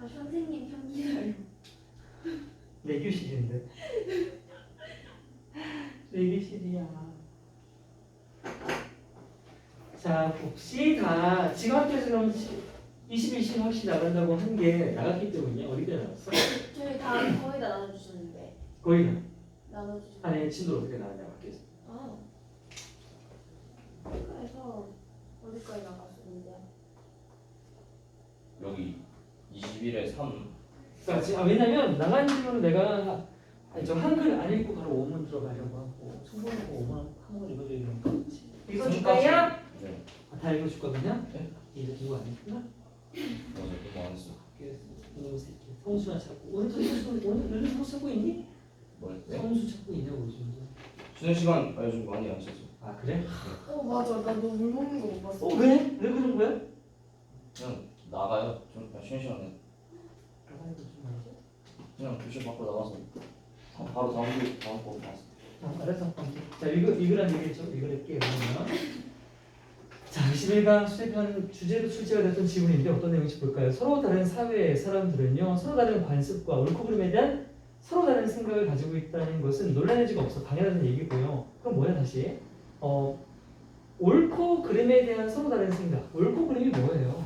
아 선생님 형 기다려. 내 교실인데. 내 교실이야. 자 봅시다. 지금 학교에서 그럼 21시 확실히 나간다고 한 게 나갔기 때문에 어디까지 나갔어? 저희 다 거의 다 나눠주셨는데. 거의 다. 나눠주셨는데. 아니 진도 어떻게 나갔냐고 학교에서. 아. 그래서 어디까지 나갔었는데요? 여기 21에 3. 자, 왜냐면 나간 질문은 내가 아니, 저 한글 안 읽고 바로 원문 들어가려고 하고 성분하고 원문 한국을 읽어줘야 되니까 읽어줄까요? 네. 아, 다 읽어줄 거거든요? 네. 읽어준 거 아니구나? 맞아, 그거 안 했어. 이놈 새끼 성수나 찾고 오늘 성수 찾고 있니? 뭘? 네? 성수 찾고 있냐고 요즘. 쉬는 시간 좀 많이 안 썼어. 아 그래? 맞아. 나 너 물 먹는 거 못 봤어. 왜? 왜 그런 거야? 그냥 나가요. 좀 쉬는 시간에 나가는 거좀 말이지. 그냥 교실 밖으로 나가서 바로 다음 거 봤어. 알았어. 자 읽으란 얘기죠. 읽을게요. 그러면. 자, 21강 수집한 주제로 출제가 됐던 지문인데 어떤 내용인지 볼까요? 서로 다른 사회의 사람들은요, 서로 다른 관습과 옳고 그름에 대한 서로 다른 생각을 가지고 있다는 것은 논란의 여지가 없어 당연하다는 얘기고요. 그럼 뭐야 다시? 옳고 그름에 대한 서로 다른 생각. 옳고 그름이 뭐예요?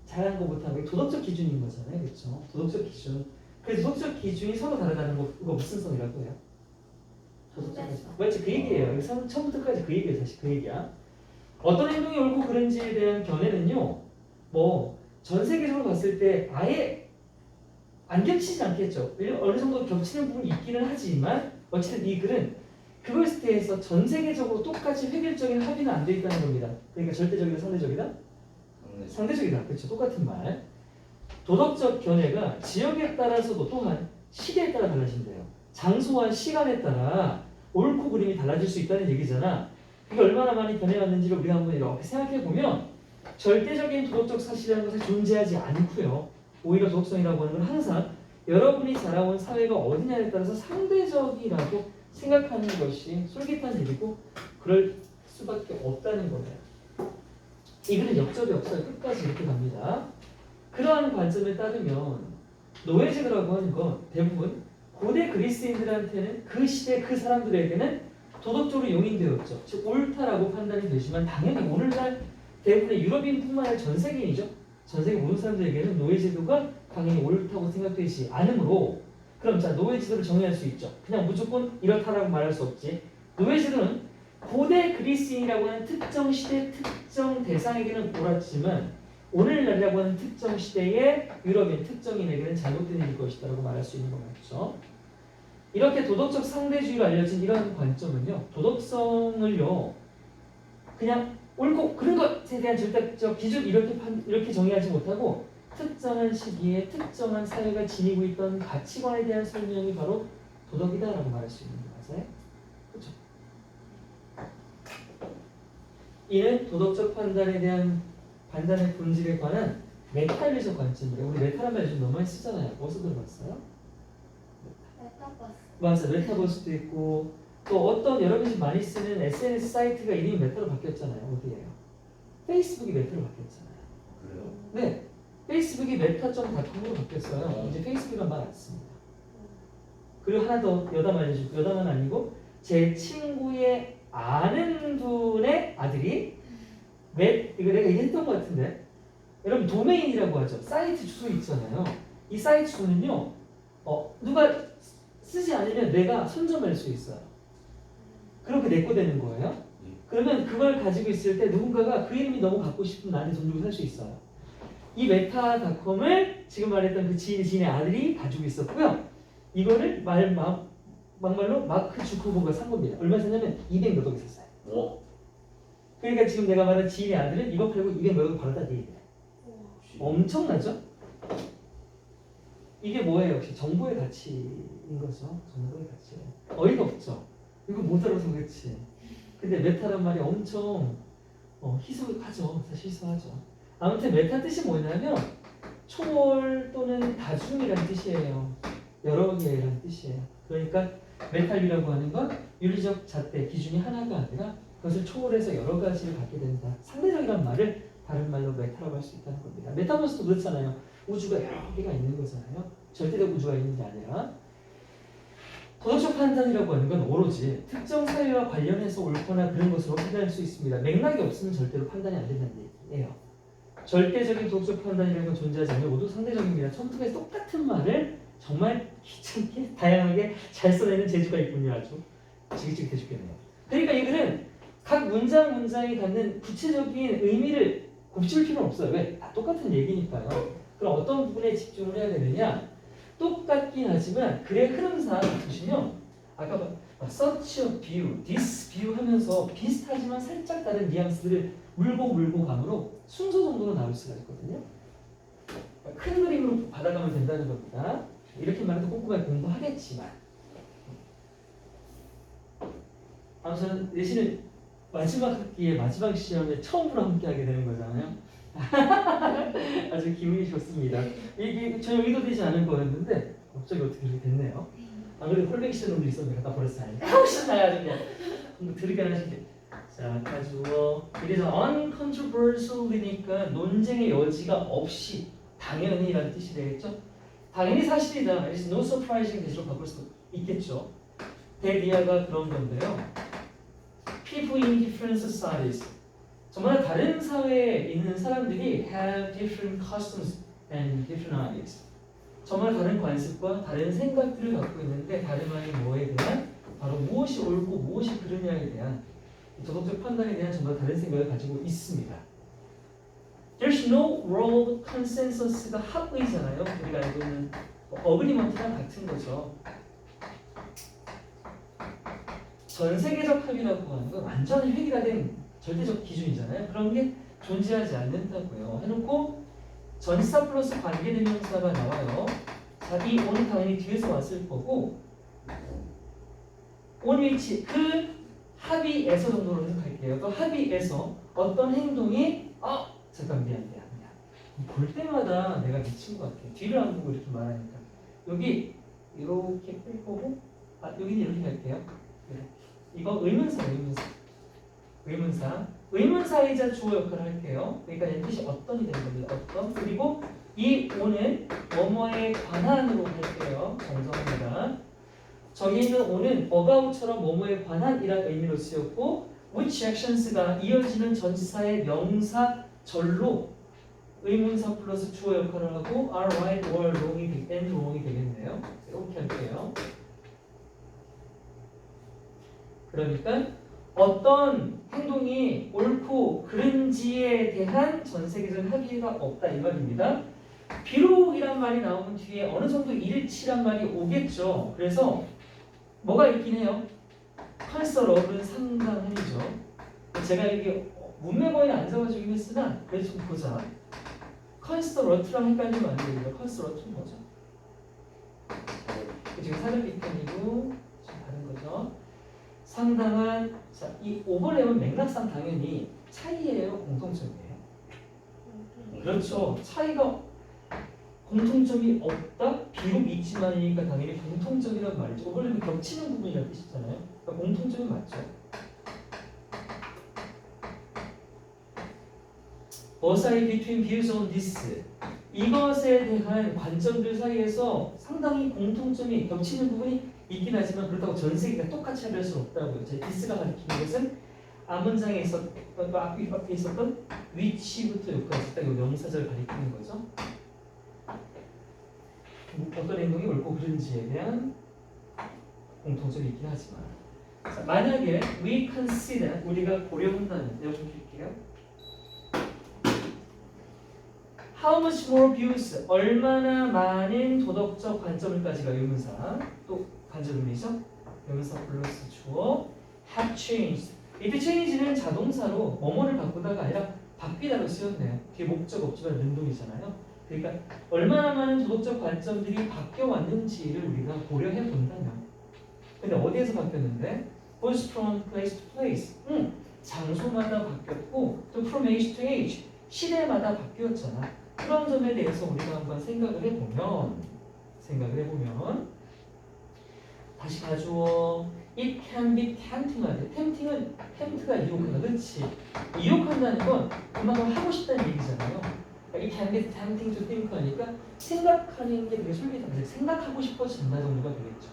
잘한 것부터 도덕적 기준인 거잖아요, 그렇죠? 도덕적 기준. 그래서 도덕적 기준이 서로 다르다는 거 그거 무슨 성이라고 해요? 맞지? 그 얘기예요. 처음부터까지 그 얘기예요. 사실 그 얘기야. 어떤 행동이 옳고 그른지에 대한 견해는요. 뭐 전 세계적으로 봤을 때 아예 안 겹치지 않겠죠. 어느 정도 겹치는 부분이 있기는 하지만 어쨌든 이 글은 그것에 대해서 전 세계적으로 똑같이 획일적인 합의는 안 돼 있다는 겁니다. 그러니까 절대적이다, 상대적이다? 상대적이다. 그렇죠. 똑같은 말. 도덕적 견해가 지역에 따라서도 또한 시대에 따라 달라진대요. 장소와 시간에 따라 옳고 그름이 달라질 수 있다는 얘기잖아. 그게 얼마나 많이 변해왔는지를 우리가 한번 이렇게 생각해 보면 절대적인 도덕적 사실이라는 것은 존재하지 않고요. 오히려 도덕성이라고 하는 건 항상 여러분이 자라온 사회가 어디냐에 따라서 상대적이라고 생각하는 것이 솔깃한 일이고 그럴 수밖에 없다는 거예요. 이거는 역설이 없어요. 끝까지 이렇게 갑니다. 그러한 관점에 따르면 노예제도라고 하는 건 대부분 고대 그리스인들한테는 그 시대 그 사람들에게는 도덕적으로 용인되었죠. 즉 옳다라고 판단이 되지만 당연히 오늘날 대부분의 유럽인뿐만 아니라 전 세계인이죠. 전 세계 모든 사람들에게는 노예제도가 당연히 옳다고 생각되지 않으므로 그럼 자 노예제도를 정의할 수 있죠. 그냥 무조건 이렇다라고 말할 수 없지. 노예제도는 고대 그리스인이라고 하는 특정 시대 특정 대상에게는 옳았지만 오늘날이라고 하는 특정 시대의 유럽인 특정인에게는 잘못된 일일 것이다라고 말할 수 있는 거 맞죠? 이렇게 도덕적 상대주의로 알려진 이런 관점은요, 도덕성을요, 그냥 옳고 그런 것에 대한 절대적 기준 이렇게 정의하지 못하고 특정한 시기에 특정한 사회가 지니고 있던 가치관에 대한 설명이 바로 도덕이다라고 말할 수 있는 거 맞아요? 그렇죠? 이는 도덕적 판단에 대한 판단의 본질에 관한 메타리적 관점이에요. 우리 메타란 말 요즘 너무 많이 쓰잖아요. 어디서 들어봤어요? 메타버스. 맞아, 메타버스도 있고 또 어떤 여러분이 많이 쓰는 SNS 사이트가 이름이 메타로 바뀌었잖아요. 어디예요? 페이스북이 메타로 바뀌었잖아요. 그래요? 네, 페이스북이 메타.com으로 바뀌었어요. 이제 페이스북이란 말 안 씁니다. 그리고 하나 더 여담 알려줄게요. 여담은 아니고 제 친구의 아는 분의 아들이 이거 내가 얘기했던 것 같은데 여러분 도메인이라고 하죠. 사이트 주소 있잖아요. 이 사이트 주소는요 누가 쓰지 않으면 내가 선점할 수 있어요. 그렇게 내 거 되는 거예요. 그러면 그걸 가지고 있을 때 누군가가 그 이름이 너무 갖고 싶으면 나한테 돈 주고 살 수 있어요. 이 메타닷컴을 지금 말했던 그 지인의 아들이 가지고 있었고요. 이거를 막말로 마크 주커버그가 산 겁니다. 얼마 샀냐면 200 몇 억에 샀어요. 그러니까 지금 내가 말한 지인의 아들은 이거 팔고 200 몇 억을 벌었다는 얘기예요. 엄청나죠? 이게 뭐예요? 역시 정보의 가치인 거죠. 정보의 가치. 어이가 없죠. 이거 못 알아서 그렇지. 근데 메타란 말이 엄청 희소하죠. 사실 희소하죠. 아무튼 메타 뜻이 뭐냐면 초월 또는 다중이라는 뜻이에요. 여러 개라는 뜻이에요. 그러니까 메탈이라고 하는 건 윤리적 잣대 기준이 하나가 아니라 그것을 초월해서 여러 가지를 갖게 된다. 상대적이란 말을 다른 말로 메타라고 할 수 있다는 겁니다. 메타버스도 그렇잖아요. 우주가 여러 개가 있는 거잖아요. 절대적 우주가 있는 게 아니라 도덕적 판단이라고 하는 건 오로지 특정 사회와 관련해서 옳거나 그런 것으로 판단할 수 있습니다. 맥락이 없으면 절대로 판단이 안 된다는 얘기예요. 절대적인 도덕적 판단이라는 건 존재하지 않는 모두 상대적입니다. 처음부터 똑같은 말을 정말 귀찮게 다양하게 잘 써내는 재주가 있군요. 아주 지긋지긋해 죽겠네요. 그러니까 이 글은 각 문장이 갖는 구체적인 의미를 곱씹을 필요는 없어요. 왜? 다 똑같은 얘기니까요. 그럼 어떤 부분에 집중을 해야 되느냐? 똑같긴 하지만 글의 흐름상 보시면 아까 such a view, this view 하면서 비슷하지만 살짝 다른 뉘앙스들을 물고 감으로 순서 정도로 나올 수가 있거든요. 큰 그림으로 받아가면 된다는 겁니다. 이렇게 말해도 꼼꼼하게 공부하겠지만 아무튼 내신은 마지막 학기에 마지막 시험에 처음으로 함께하게 되는 거잖아요. 아주 기분이 좋습니다. 이게 전혀 의도되지 않은 거였는데 갑자기 어떻게 이렇게 됐네요. 안 그래도 홀뱅이 시는 놈들이 있었는데 갖다 버렸어요. 아우 신나요 아주 그냥. 한번 들으게 하시게. 자 가지고 그래서 uncontroversial이니까 논쟁의 여지가 없이 당연히라는 뜻이 되겠죠. 당연히 사실이다. It's no surprising 대신로 바꿀 수 있겠죠. 대리아가 그런 건데요. People in different societies. 정말 다른 사회에 있는 사람들이 have different customs and different ideas. 정말 다른 관습과 다른 생각들을 갖고 있는데 다름 아닌 뭐에 대한 바로 무엇이 옳고 무엇이 그르냐에 대한 도덕적 판단에 대한 정말 다른 생각을 가지고 있습니다. There's no world consensus가 합의잖아요. 우리가 알고 있는 어그리먼트랑 같은 거죠. 전 세계적 합의라고 하는 건 완전히 획일화된 절대적 기준이잖아요. 그런 게 존재하지 않는다고요. 해놓고 전치사 플러스 관계대명사가 나와요. 자, 이 on은 당연히 뒤에서 왔을 거고 on which 그 합의에서 정도로 해석할게요. 또 합의에서 어떤 행동이 잠깐 미안. 볼 때마다 내가 미친 것 같아. 뒤를 안 보고 이렇게 말하니까 여기 이렇게 끌 거고 여기는 이렇게 할게요. 이거 의문사이자 주어 역할을 할게요. 그러니까 얘 뜻이 어떤이 되는 겁니다. 어떤. 그리고 이 on은 뭐뭐에 관한으로 할게요. 정정합니다. 저기 있는 on은 about처럼 뭐뭐에 관한이라는 의미로 쓰였고 which actions가 이어지는 전치사의 명사절로 의문사 플러스 주어 역할을 하고 are right or wrong이 되겠네요. 이렇게 할게요. 그러니까 어떤 행동이 옳고 그른지에 대한 전 세계적인 합의가 없다 이 말입니다. 비록이란 말이 나오면 뒤에 어느 정도 일치란 말이 오겠죠. 그래서 뭐가 있긴 해요. 컨서럽은 상당한이죠. 제가 이게 문맥어에 안 적어주긴 했으나 그래도 좀 보자. 컨스터러트랑 헷갈리면 안 되고요. 컨스터러트는 뭐죠? 지금 사전 비판이고 좀 다른 거죠. 상당한 자, 이 오버랩은 맥락상 당연히 차이예요, 공통점이에요. 그렇죠. 차이가 공통점이 없다? 비록 있지만이니까 당연히 공통점이란 말이죠. 오버랩은 겹치는 부분이라는 뜻이잖아요. 그러니까 공통점이 맞죠. aside between views on this 이것에 대한 관점들 사이에서 상당히 공통점이 겹치는 부분이 있긴 하지만 그렇다고 전 세계가 똑같이 할 수는 없다고요. 제 this가 가리키는 것은 앞문장에 있었던 앞에 있었던 which부터 여기까지 딱 이 명사절 가리키는 거죠. 어떤 행동이 옳고 그른지에 대한 공통점이 있긴 하지만 자, 만약에 we consider 우리가 고려한다면 내가 좀 드릴게요. How much more views? 얼마나 많은 도덕적 관점을까지가 의문사 또 관점이죠. 의문사 플러스 주어 have changed. 이때 change는 자동사로 뭐뭐를 바꾸다가 아니라 바뀌다로 쓰였네요. 뒤에 목적 없지만 능동이잖아요. 그러니까 얼마나 많은 도덕적 관점들이 바뀌어 왔는지를 우리가 고려해 본다면 근데 어디에서 바뀌었는데? Goes from place to place. 장소마다 바뀌었고 또 from age to age. 시대마다 바뀌었잖아. 그런 점에 대해서 우리가 한번 생각을 해보면 다시 가주어 it can be tempting하대. tempt가 유혹하다. 그렇지. 유혹한다는 건 그만큼 하고 싶다는 얘기잖아요. 그러니까 it can be tempting to think 하니까 생각하는 게 되게 솔깃하다. 생각하고 싶어진다 정도가 되겠죠.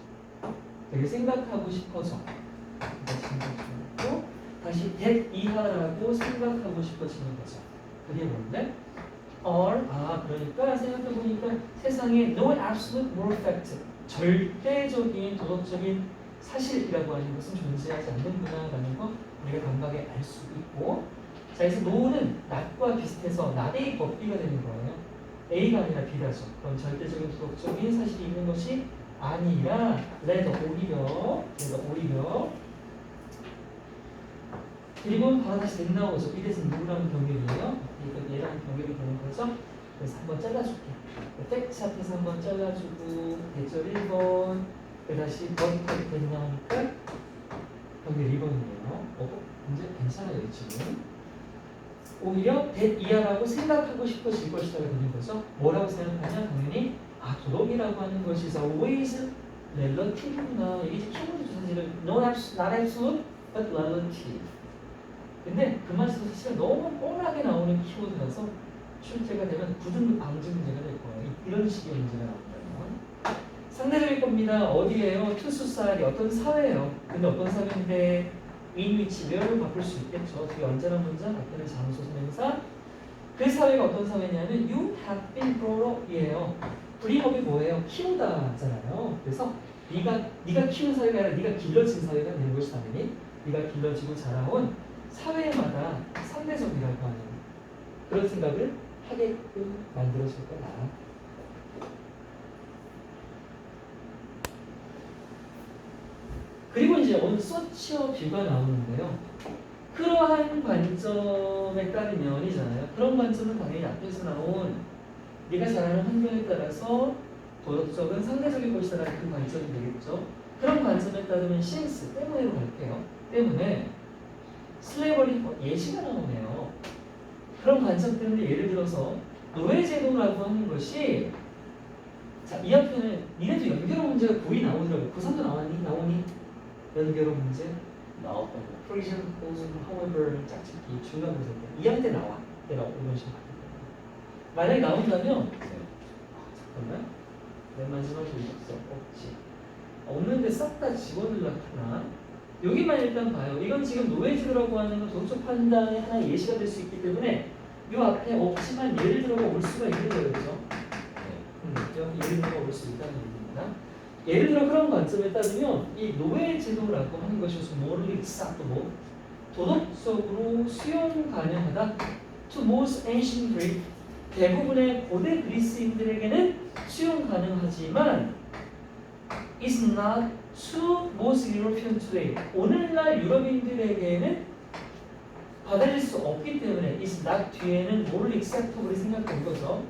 되게 생각하고 싶어져. 또 다시 that 이하라고 생각하고 싶어지는 거죠. 그게 뭔데? or 그러니까 생각해 보니까 세상에 no absolute moral fact 절대적인 도덕적인 사실이라고 하는 것은 존재하지 않는구나라는 거 우리가 단박에 알 수 있고 자 그래서 no는 not과 비슷해서 not A but B가 되는 거예요. A가 아니라 B라죠. 그럼 절대적인 도덕적인 사실이 있는 것이 아니라 오히려 그리고 바로 다시 된 나오죠. 이래서 누구랑 병렬이에요? 이거 얘랑 병렬이 되는 거죠. 그래서 한번 잘라줄게. 팩트 앞에서 한번 잘라주고 대절 1번 다시 버리까지 된 나오니까 병렬 2번이에요. 문제 괜찮아요 지금. 오히려 that 이하라고 생각하고 싶어질 것이다가 되는 거죠. 뭐라고 생각하냐? 당연히 도덕이라고 하는 것이 always relative구나. 이게 키워드 사실은 not absolute but relative. 근데 그 말씀은 사실 너무 뻔하게 나오는 키워드라서 출제가 되면 9등급 방지 문제가 될 거예요. 이런 식의 문제가 나온다면 상대적일 겁니다. 어디예요? 투수살이 어떤 사회예요. 근데 어떤 사회인데 in which where로 바꿀 수 있겠죠. 뒤에 언제나 문장, 앞에는 장소, 명사. 그 사회가 어떤 사회냐면 you have been brought up이에요. bring up이 뭐예요? 키우다잖아요. 그래서 네가 키운 사회가 아니라 네가 길러진 사회가 되는 것이 당연히 네가 길러지고 자라온 사회마다 상대적이라고 하는 그런 생각을 하게끔 만들어줄 거다. 그리고 이제 오늘 서치어 뷰가 나오는데요. 그러한 관점에 따르면이잖아요. 그런 관점은 당연히 앞에서 나온 네가 자라는 환경에 따라서 도덕적은 상대적인 것이다라는 그 관점이 되겠죠. 그런 관점에 따르면 since 때문에로 갈게요. 때문에 슬레이버리 예시가 나오네요. 그런 관점 때문에 예를 들어서 노예제도라고 하는 것이 자, 이 앞에는 니네도 연결어 문제가 거의 나오더라고요. 고3도 나오니? 연결어 문제? 나왔던 거. For example, however, 짝짓기, 중간고사 때 2학 때 나와. 내가 이런 식으로 만약에 나온다면 잠깐만 맨 마지막에 없지. 없는데 싹 다 집어넣으려고 하나? 여기만 일단 봐요. 이건 지금 노예제도라고 하는 건 도덕적 판단의 하나의 예시가 될 수 있기 때문에 이 앞에 없지만 예를 들어가 올 수가 있는 거예요. 그렇죠? 여기 예를 들어가 올 수 있다는 얘기입니다. 예를 들어 그런 관점에 따르면 이 노예제도라고 하는 것이 morally acceptable, 도덕적으로 수용 가능하다 to most ancient Greek, 대부분의 고대 그리스인들에게는 수용 가능하지만 is not to most European today. 오늘날 유럽인들에게는 받아들일 수 없기 때문에 is not 뒤에는 morally acceptable이 생각된 거죠.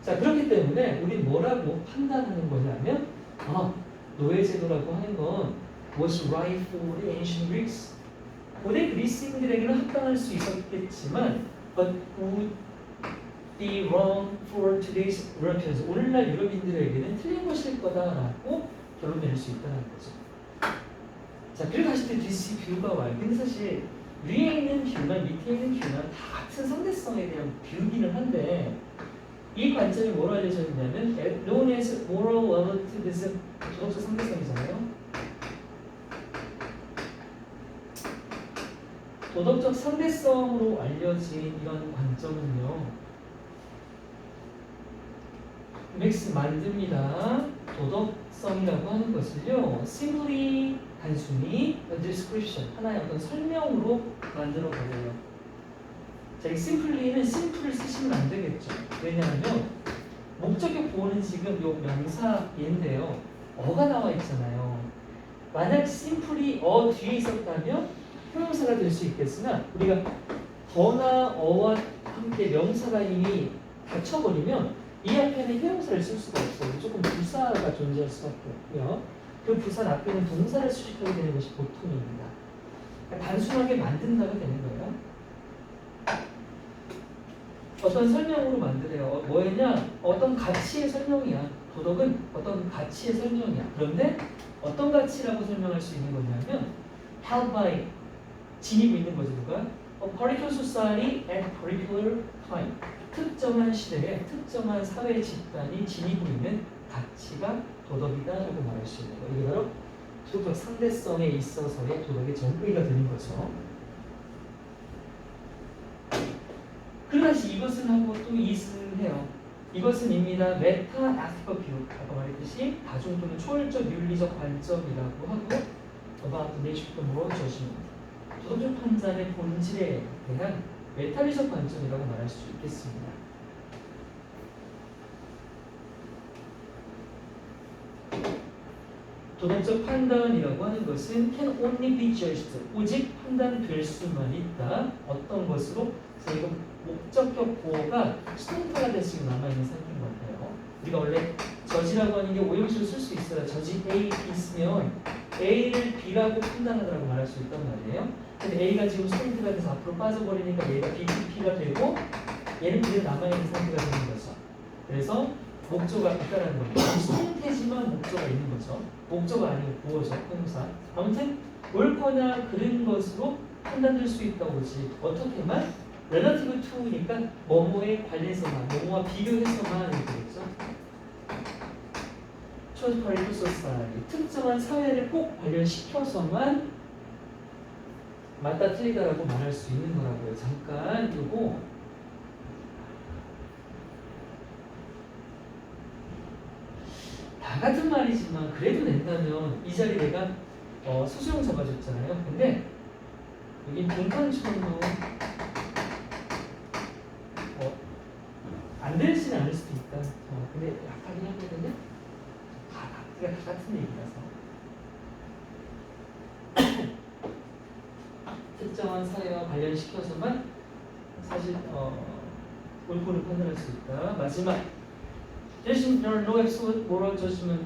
자 그렇기 때문에 우린 뭐라고 판단하는 거냐면 노예제도라고 하는 건 was right for the ancient Greeks. 고대 그리스인들에게는 합당할 수 있었겠지만 but would be wrong for today's Europeans. 오늘날 유럽인들에게는 틀린 것일 거다라고 결론 내릴 수 있다는 거죠. 자, 그리고 다시 또 DC 뷰가 와요. 근데 사실 위에 있는 뷰나 밑에 있는 뷰나 다 같은 상대성에 대한 뷰기는 한데 이 관점이 뭐로 알려져 있냐면 known as moral relativism, 도덕적 상대성이잖아요. 도덕적 상대성으로 알려진 이런 관점은요. 맥스 만듭니다. 도덕성이라고 하는 것을요. simply 단순히 a description, 하나의 어떤 설명으로 만들어 버려요. 자, 이 simply는 simple을 쓰시면 안 되겠죠. 왜냐하면 목적격 보호는 지금 요 명사인데요. 어가 나와 있잖아요. 만약 simply 뒤에 있었다면 형용사가 될 수 있겠으나 우리가 더나 어와 함께 명사가 이미 닫혀버리면 이 앞에는 형용사를 쓸 수가 없어요. 무조건 부사가 존재할 수밖에 없고요. 그 부사 앞에는 동사를 수식하게 되는 것이 보통입니다. 그러니까 단순하게 만든다가 되는 거예요. 어떤 설명으로 만드래요. 뭐였냐? 어떤 가치의 설명이야. 도덕은 어떤 가치의 설명이야. 그런데 어떤 가치라고 설명할 수 있는 거냐면 held by 지니고 있는 거죠. 누가? A particular society at particular time. 특정한 시대에 특정한 사회 집단이 지니고 있는 가치가 도덕이다라고 말할 수 있는 거. 이게 바로 도덕 상대성에 있어서의 도덕의 정의가 되는 거죠. 그러다시 이것은 하고 또 이슬 해요. 이것은입니다. 메타 에티컬 뷰. 아까 말했듯이 다중 또는 초월적 윤리적 관점이라고 하고 about the nature of the moral judgment. 도덕적 판단의 본질에 대한 메타리적 관점이라고 말할 수 있겠습니다. 도덕적 판단이라고 하는 것은 can only be judged. 오직 판단될 수만 있다. 어떤 것으로? 그래서 이거 목적격 보어가 수동태가 될 수 있는 남아있는 상태인 것 같아요. 우리가 원래 저지라고 하는 게 오형식으로 쓸 수 있어요. 저지 A, B 있으면 A를 B라고 판단하라고 말할 수 있단 말이에요. 근데 A가 지금 수동태가 돼서 앞으로 빠져버리니까 얘가 B, P가 되고 얘는 그대로 남아있는 상태가 되는 거죠. 그래서 목조가 있다라는 겁니다. 수동태지만 목조가 있는 거죠. 목조가 아니고 보어죠. 형사. 아무튼 옳거나 그른 것으로 판단될 수 있다고 보지. 어떻게만? relative to니까 뭐뭐에 관련해서만, 뭐뭐와 비교해서만 이렇게 되겠죠. choose particular society. 특정한 사회를 꼭 관련시켜서만 맞다 틀리다라고 말할 수 있는 거라고요. 잠깐 이거 다 같은 말이지만 그래도 낸다면 이 자리 내가 수수용 잡아줬잖아요. 근데 여기 동탄처럼 안 되지는 않을 수도 있다. 근데 약하긴 하거든요. 다 같은 얘기라서 특정한 사회와 관련시켜서만 사실 옳고를 판단할 수 있다. 마지막 There are no absolute moral judgment.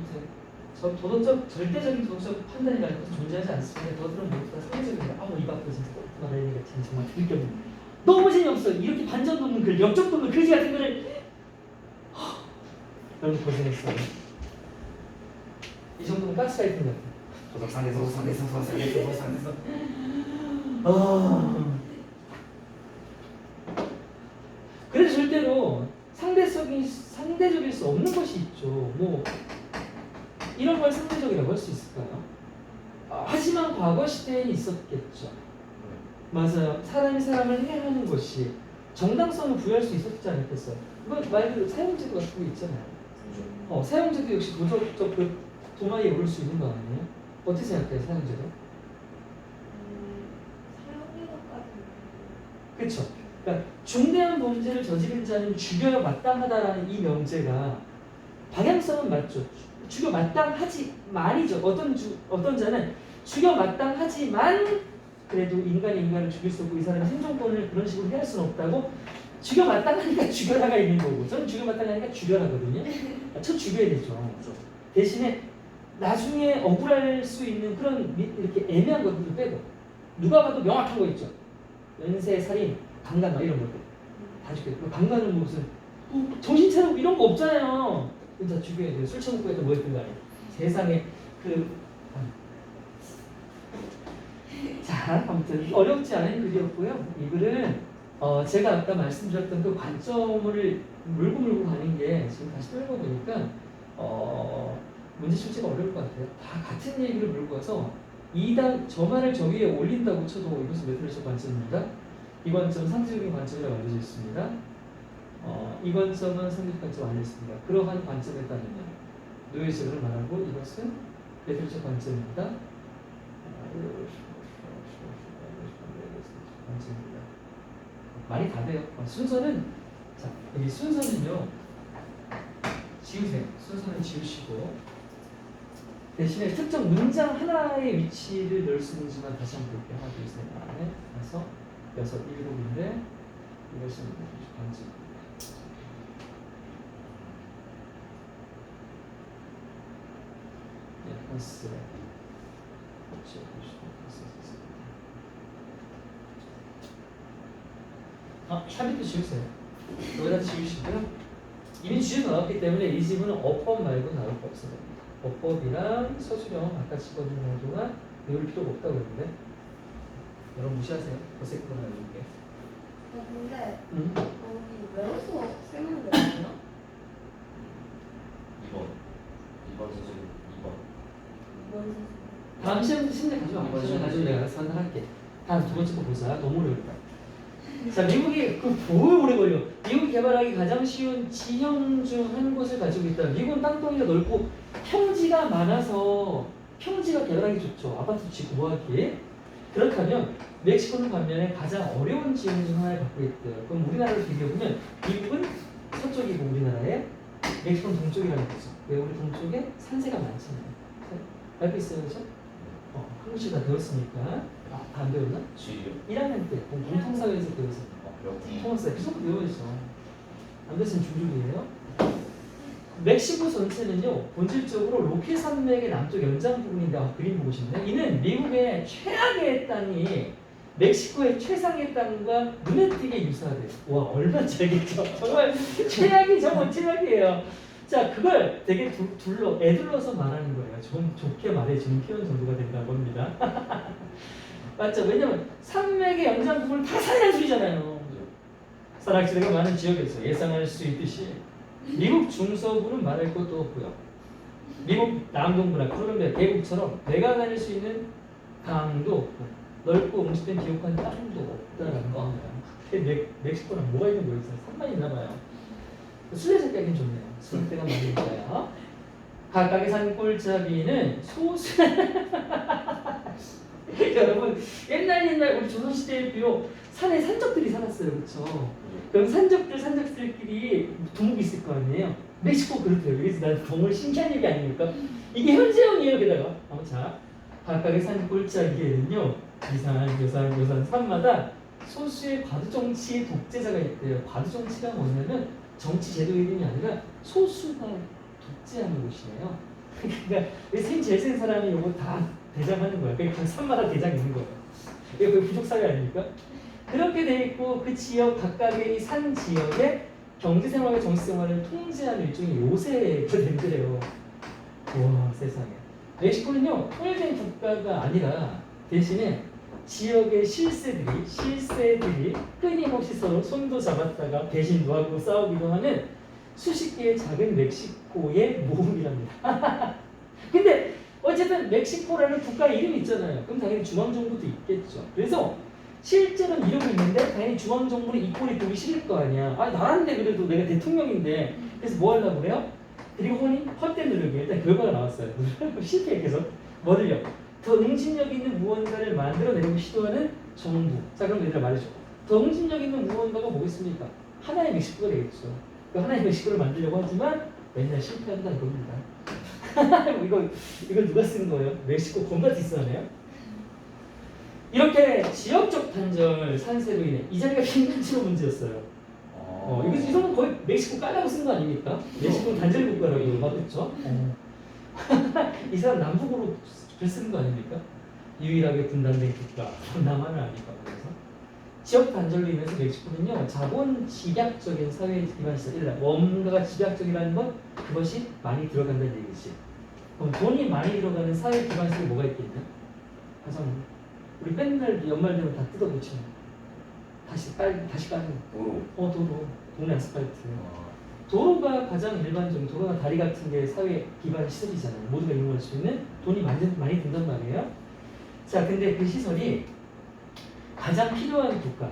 절대적인 도덕적 판단이라는 것은 존재하지 않습니다. 너들은 모두 다 상대적입니다. 이거 앞에 진짜 말할 얘기가 정말 들게 없네. 너무 재미없어. 이렇게 반전 돕는 글, 역적 돕는 글씨 같은 거를 너무 고생했어. 이 정도면 가스라이팅 같아. 도덕상에서 그래서 절대로 상대적일 수 없는 것이 있죠. 뭐 이런 걸 상대적이라고 할 수 있을까요? 하지만 과거 시대에 있었겠죠. 맞아요. 사람이 사람을 해하는 것이 정당성을 부여할 수 있었지 않겠어요? 이건 말 그대로 사용제도 같은 거 있잖아요. 사용제도 역시 도덕적 그 도마에 오를 수 있는 거 아니에요? 어떻게 생각해요, 사용제도? 사용제도까지는 그렇죠. 그러니까 중대한 범죄를 저지른 자는 죽여야 마땅하다라는 이 명제가 방향성은 맞죠. 죽여 마땅하지만이죠. 어떤 자는 죽여 마땅하지만 그래도 인간이 인간을 죽일 수 없고 이 사람의 생존권을 그런 식으로 해할 수는 없다고 죽여 마땅하니까 죽여라가 있는 거고 저는 죽여 마땅하니까 죽여라거든요. 첫 죽여야 되죠. 대신에 나중에 억울할 수 있는 그런 이렇게 애매한 것들 빼고 누가 봐도 명확한 거 있죠. 연쇄, 살인, 강간 막 이런 것들 다 죽여요. 강간은 무슨 정신 차리고 이런 거 없잖아요. 다 죽여야 돼요. 술 처먹고 했던 뭐 했던 간에 세상에 자, 아무튼 어렵지 않은 글이었고요. 이 글은 제가 아까 말씀드렸던 그 관점을 물고 가는 게 지금 다시 읽어보니까 문제 출제가 어려울 것 같아요. 다 같은 얘기를 물고 와서 저 말을 저 위에 올린다고 쳐도 이것은 메트리적 관점입니다. 이 관점은 상대적인 관점이라고 알려져 있습니다. 이 관점은 상대적 관점 알려져 있습니다. 그러한 관점에 따르면 노예적으로 말하고 이것은 메트리적 관점입니다. 관점입니다. 말이 다 돼요. 순서는 자 여기 순서는요 지우세요. 순서는 지우시고 대신에 특정 문장 하나의 위치를 넣을 수 있는지만 다시 한번 볼게요. 하나, 둘, 셋, 넷, 다섯, 여섯, 일곱인데 이것은 관점. 스 샵입도 지우세요. 여기다 지우시고요. 이미 주제 나왔기 때문에 이 지문은 어법 말고 나올 거 없어요. 어법이랑 서술형 아까 집어준 정도가 외울 필요가 없다고 그랬는데 여러분 무시하세요. 어색하거나 이렇게. 근데 응? 여기 외워서 쓰는 게 뭐야? 2번 선생님 2번. 뭔지 다음 시험 심리 가져와. 이번 시험 시험 가지고 내가 선택할게. 다음 두 번째 거 보자. 너무 어렵다. 자, 미국이 그 보호 오래 걸려. 미국이 개발하기 가장 쉬운 지형 중 한 곳을 가지고 있다. 미국은 땅덩이가 넓고 평지가 많아서 평지가 개발하기 좋죠. 아파트 짓고 뭐하기. 그렇다면 멕시코는 반면에 가장 어려운 지형 중 하나를 갖고 있대요. 그럼 우리나라를 비교해보면 미국은 서쪽이고 우리나라에 멕시코는 동쪽이라는 거죠. 왜 우리 동쪽에 산세가 많잖아요. 알고 있어요, 그죠? 한국식 다 배웠으니까. 안 배웠나? 지리요? 1학년 때 공통사회에서 배웠어. 몇 통합사회 무조건 배워야죠. 안 됐으면 중졸이에요. 멕시코 전체는요 본질적으로 로키 산맥의 남쪽 연장 부분인데 그림 보고 싶네. 이는 미국의 최악의 땅이 멕시코의 최상의 땅과 눈에 띄게 유사하대요. 와 얼마나 잘겠죠. 정말 최악이 정말 최악이에요. 자 그걸 되게 애둘러서 말하는 거예요. 좀 좋게 말해주는 표현 정도가 된다고 겁니다. 맞죠? 왜냐면 산맥의 연장 부분은 다 산양수이잖아요. 산악지대가 많은 지역에서 예상할 수 있듯이 미국 중서부는 말할 것도 없고요. 미국 남동부나 콜롬비아, 계곡처럼 배가 다닐 수 있는 강도 없고 넓고 응축된 비옥한 땅도 없다라는 겁니다. 멕시코랑 뭐가 있는 거였어요? 산만 있나 봐요. 술래잡기 하긴 좋네요. 술대가 많이 있어요. 각각의 산골짜기는 소수 여러분 옛날 우리 조선시대에 비록 산에 산적들이 살았어요. 그렇죠? 그럼 산적들끼리 두목이 있을 거 아니에요. 멕시코 그렇대요. 그래서 난 정말 신기한 얘기 아닙니까? 이게 현재형이에요. 게다가 자 각각의 산골짜기에는요 이산 산마다 소수의 과두정치의 독재자가 있대요. 과두정치가 뭐냐면 정치 제도 이름이 아니라 소수가 독재하는 곳이에요. 그러니까 제일 센 사람이 이거 다 대장하는 거야. 그러니까 각 산마다 대장이 있는 거예요. 이게 거의 부족사회 아닙니까? 그렇게 돼 있고 그 지역 각각의 이 산 지역의 경제생활과 정치생활을 통제하는 일종의 요새가 된대요. 와 세상에. 멕시코는요 통일된 국가가 아니라 대신에 지역의 실세들이 끊임없이 서로 손도 잡았다가 배신도 하고 싸우기도 하는 수십 개의 작은 멕시코의 모음이랍니다. 근데 어쨌든 멕시코라는 국가 이름이 있잖아요. 그럼 당연히 중앙정부도 있겠죠. 그래서 실제로는 이러고 있는데 당연히 중앙정부는 이 꼴이 보기 싫을 거 아니야. 아 나란데 그래도 내가 대통령인데. 그래서 뭐 하려고 그래요? 드리고니 헛된 노력이 일단 결과가 나왔어요. 실패 계속 뭐를요? 더 응집력 있는 무언가를 만들어내려고 시도하는 정부. 자 그럼 얘들아 말해줘. 더 응집력 있는 무언가가 뭐겠습니까? 하나의 멕시코가 되겠죠. 그 하나의 멕시코를 만들려고 하지만 맨날 실패한다는 겁니다. 이거 누가 쓴 거예요? 멕시코 겁나 비싸네요. 이렇게 지역적 단절 산세로 인해 이 자리가 빈칸치로 문제였어요. 이 정도는 거의 멕시코 깔라고 쓴 거 아닙니까? 멕시코 단절 국가라고 맞겠죠? 이 사람 남북으로 글 쓰는 거 아닙니까? 유일하게 분단된 국가 남한은 아닐까 그래서 지역 단절로 인해서 멕시코는요 자본 집약적인 사회 기반 시설 뭔가가 집약적이라는 건 그것이 많이 들어간다는 얘기지. 그럼 돈이 많이 들어가는 사회 기반 시설이 뭐가 있겠냐? 가장 우리 맨날 연말 되면 다 뜯어놓잖아요. 다시 까는 도로 동네 아스팔트. 도로가 가장 일반적인 도로나 다리 같은 게 사회 기반 시설이잖아요. 모두가 이용할 수 있는 돈이 많이 든단 말이에요. 자, 근데 그 시설이 가장 필요한 국가.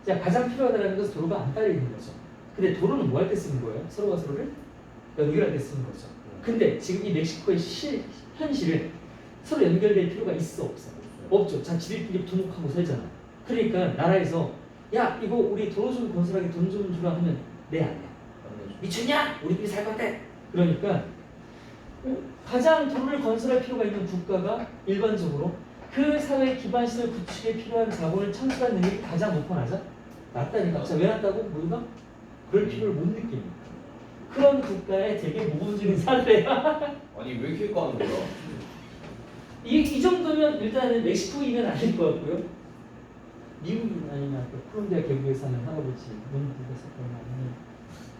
자, 가장 필요하다는 것은 도로가 안 깔려 있는 거죠. 근데 도로는 뭐 할 때 쓰는 거예요? 서로가 서로를 연결할 때 쓰는 거죠. 근데 지금 이 멕시코의 현실은 서로 연결될 필요가 있어 없어? 없죠. 자, 지들끼리 두목하고 살잖아. 그러니까 나라에서 야 이거 우리 도로 좀 건설하게 돈 좀 주라 하면 네 안 해. 미쳤냐? 우리끼리 살 건데. 그러니까 가장 도로를 건설할 필요가 있는 국가가 일반적으로 그 사회 기반 시설 구축에 필요한 자본을 창출할 능력이 가장 낮다니까. 자, 왜 낮다고? 모두가 그럴 필요를 못 느낍니다. 그런 국가의 되게 모범적인 사례야. 아니 왜 이렇게 까는 거야? 이 정도면 일단은 멕시코이면 아닐 것 같고요. 미국인 아니면 콜롬비아 계곡에 사는 할아버지, 농부가 썼던 거 아니면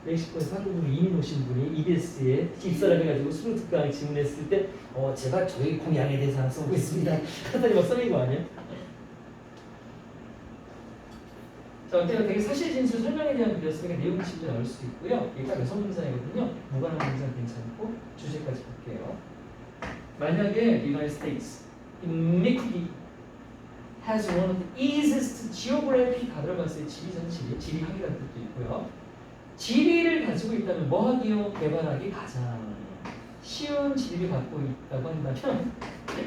멕시코에서 한국으로 이민 오신 분이 EBS에 입사를 해가지고 수능 특강을 질문했을 때 제가 저희 공양에 대해서 하나 써보고 있습니다. 하더니 막 써낸 거 아니에요? 자, 어때요? 되게 사실 진술 설명에 대한 글이었으니까 내용 진짜 나올 수도 있고요. 이게 딱 6문장이거든요. 무관한 문장 괜찮고 주제까지 볼게요. 만약에 United States, 미국이 has one of the easiest geography 다 들어봤어요. 지리전 지리, 지리학이라는 뜻도 있고요. 지리를 가지고 있다면 뭐 하기요? 개발하기 가장 쉬운 지리를 갖고 있다고 한다면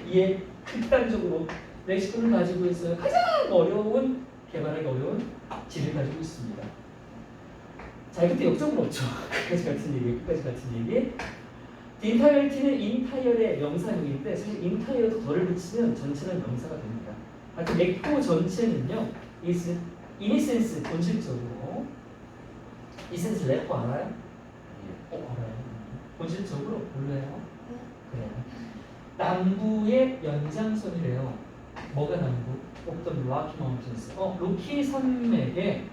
이에 극단적으로 멕시코를 가지고 있어요. 가장 어려운 개발하기 어려운 지리를 가지고 있습니다. 자, 이것도 역적은 없죠. 끝까지 같은 얘기, 끝까지 같은 얘기. 인타이어티는 인타이어의 명사형인데 사실 인타이어도 덜을 붙이면 전체는 명사가 됩니다. 하여튼 멕시코 전체는요, is in a sense 본질적으로 이 센스 래퍼 알아요? 알아요. 본질적으로 몰라요? 그래요. 남부의 연장선이래요. 뭐가 남부? 어떤 로키 마운틴스. 로키 산맥의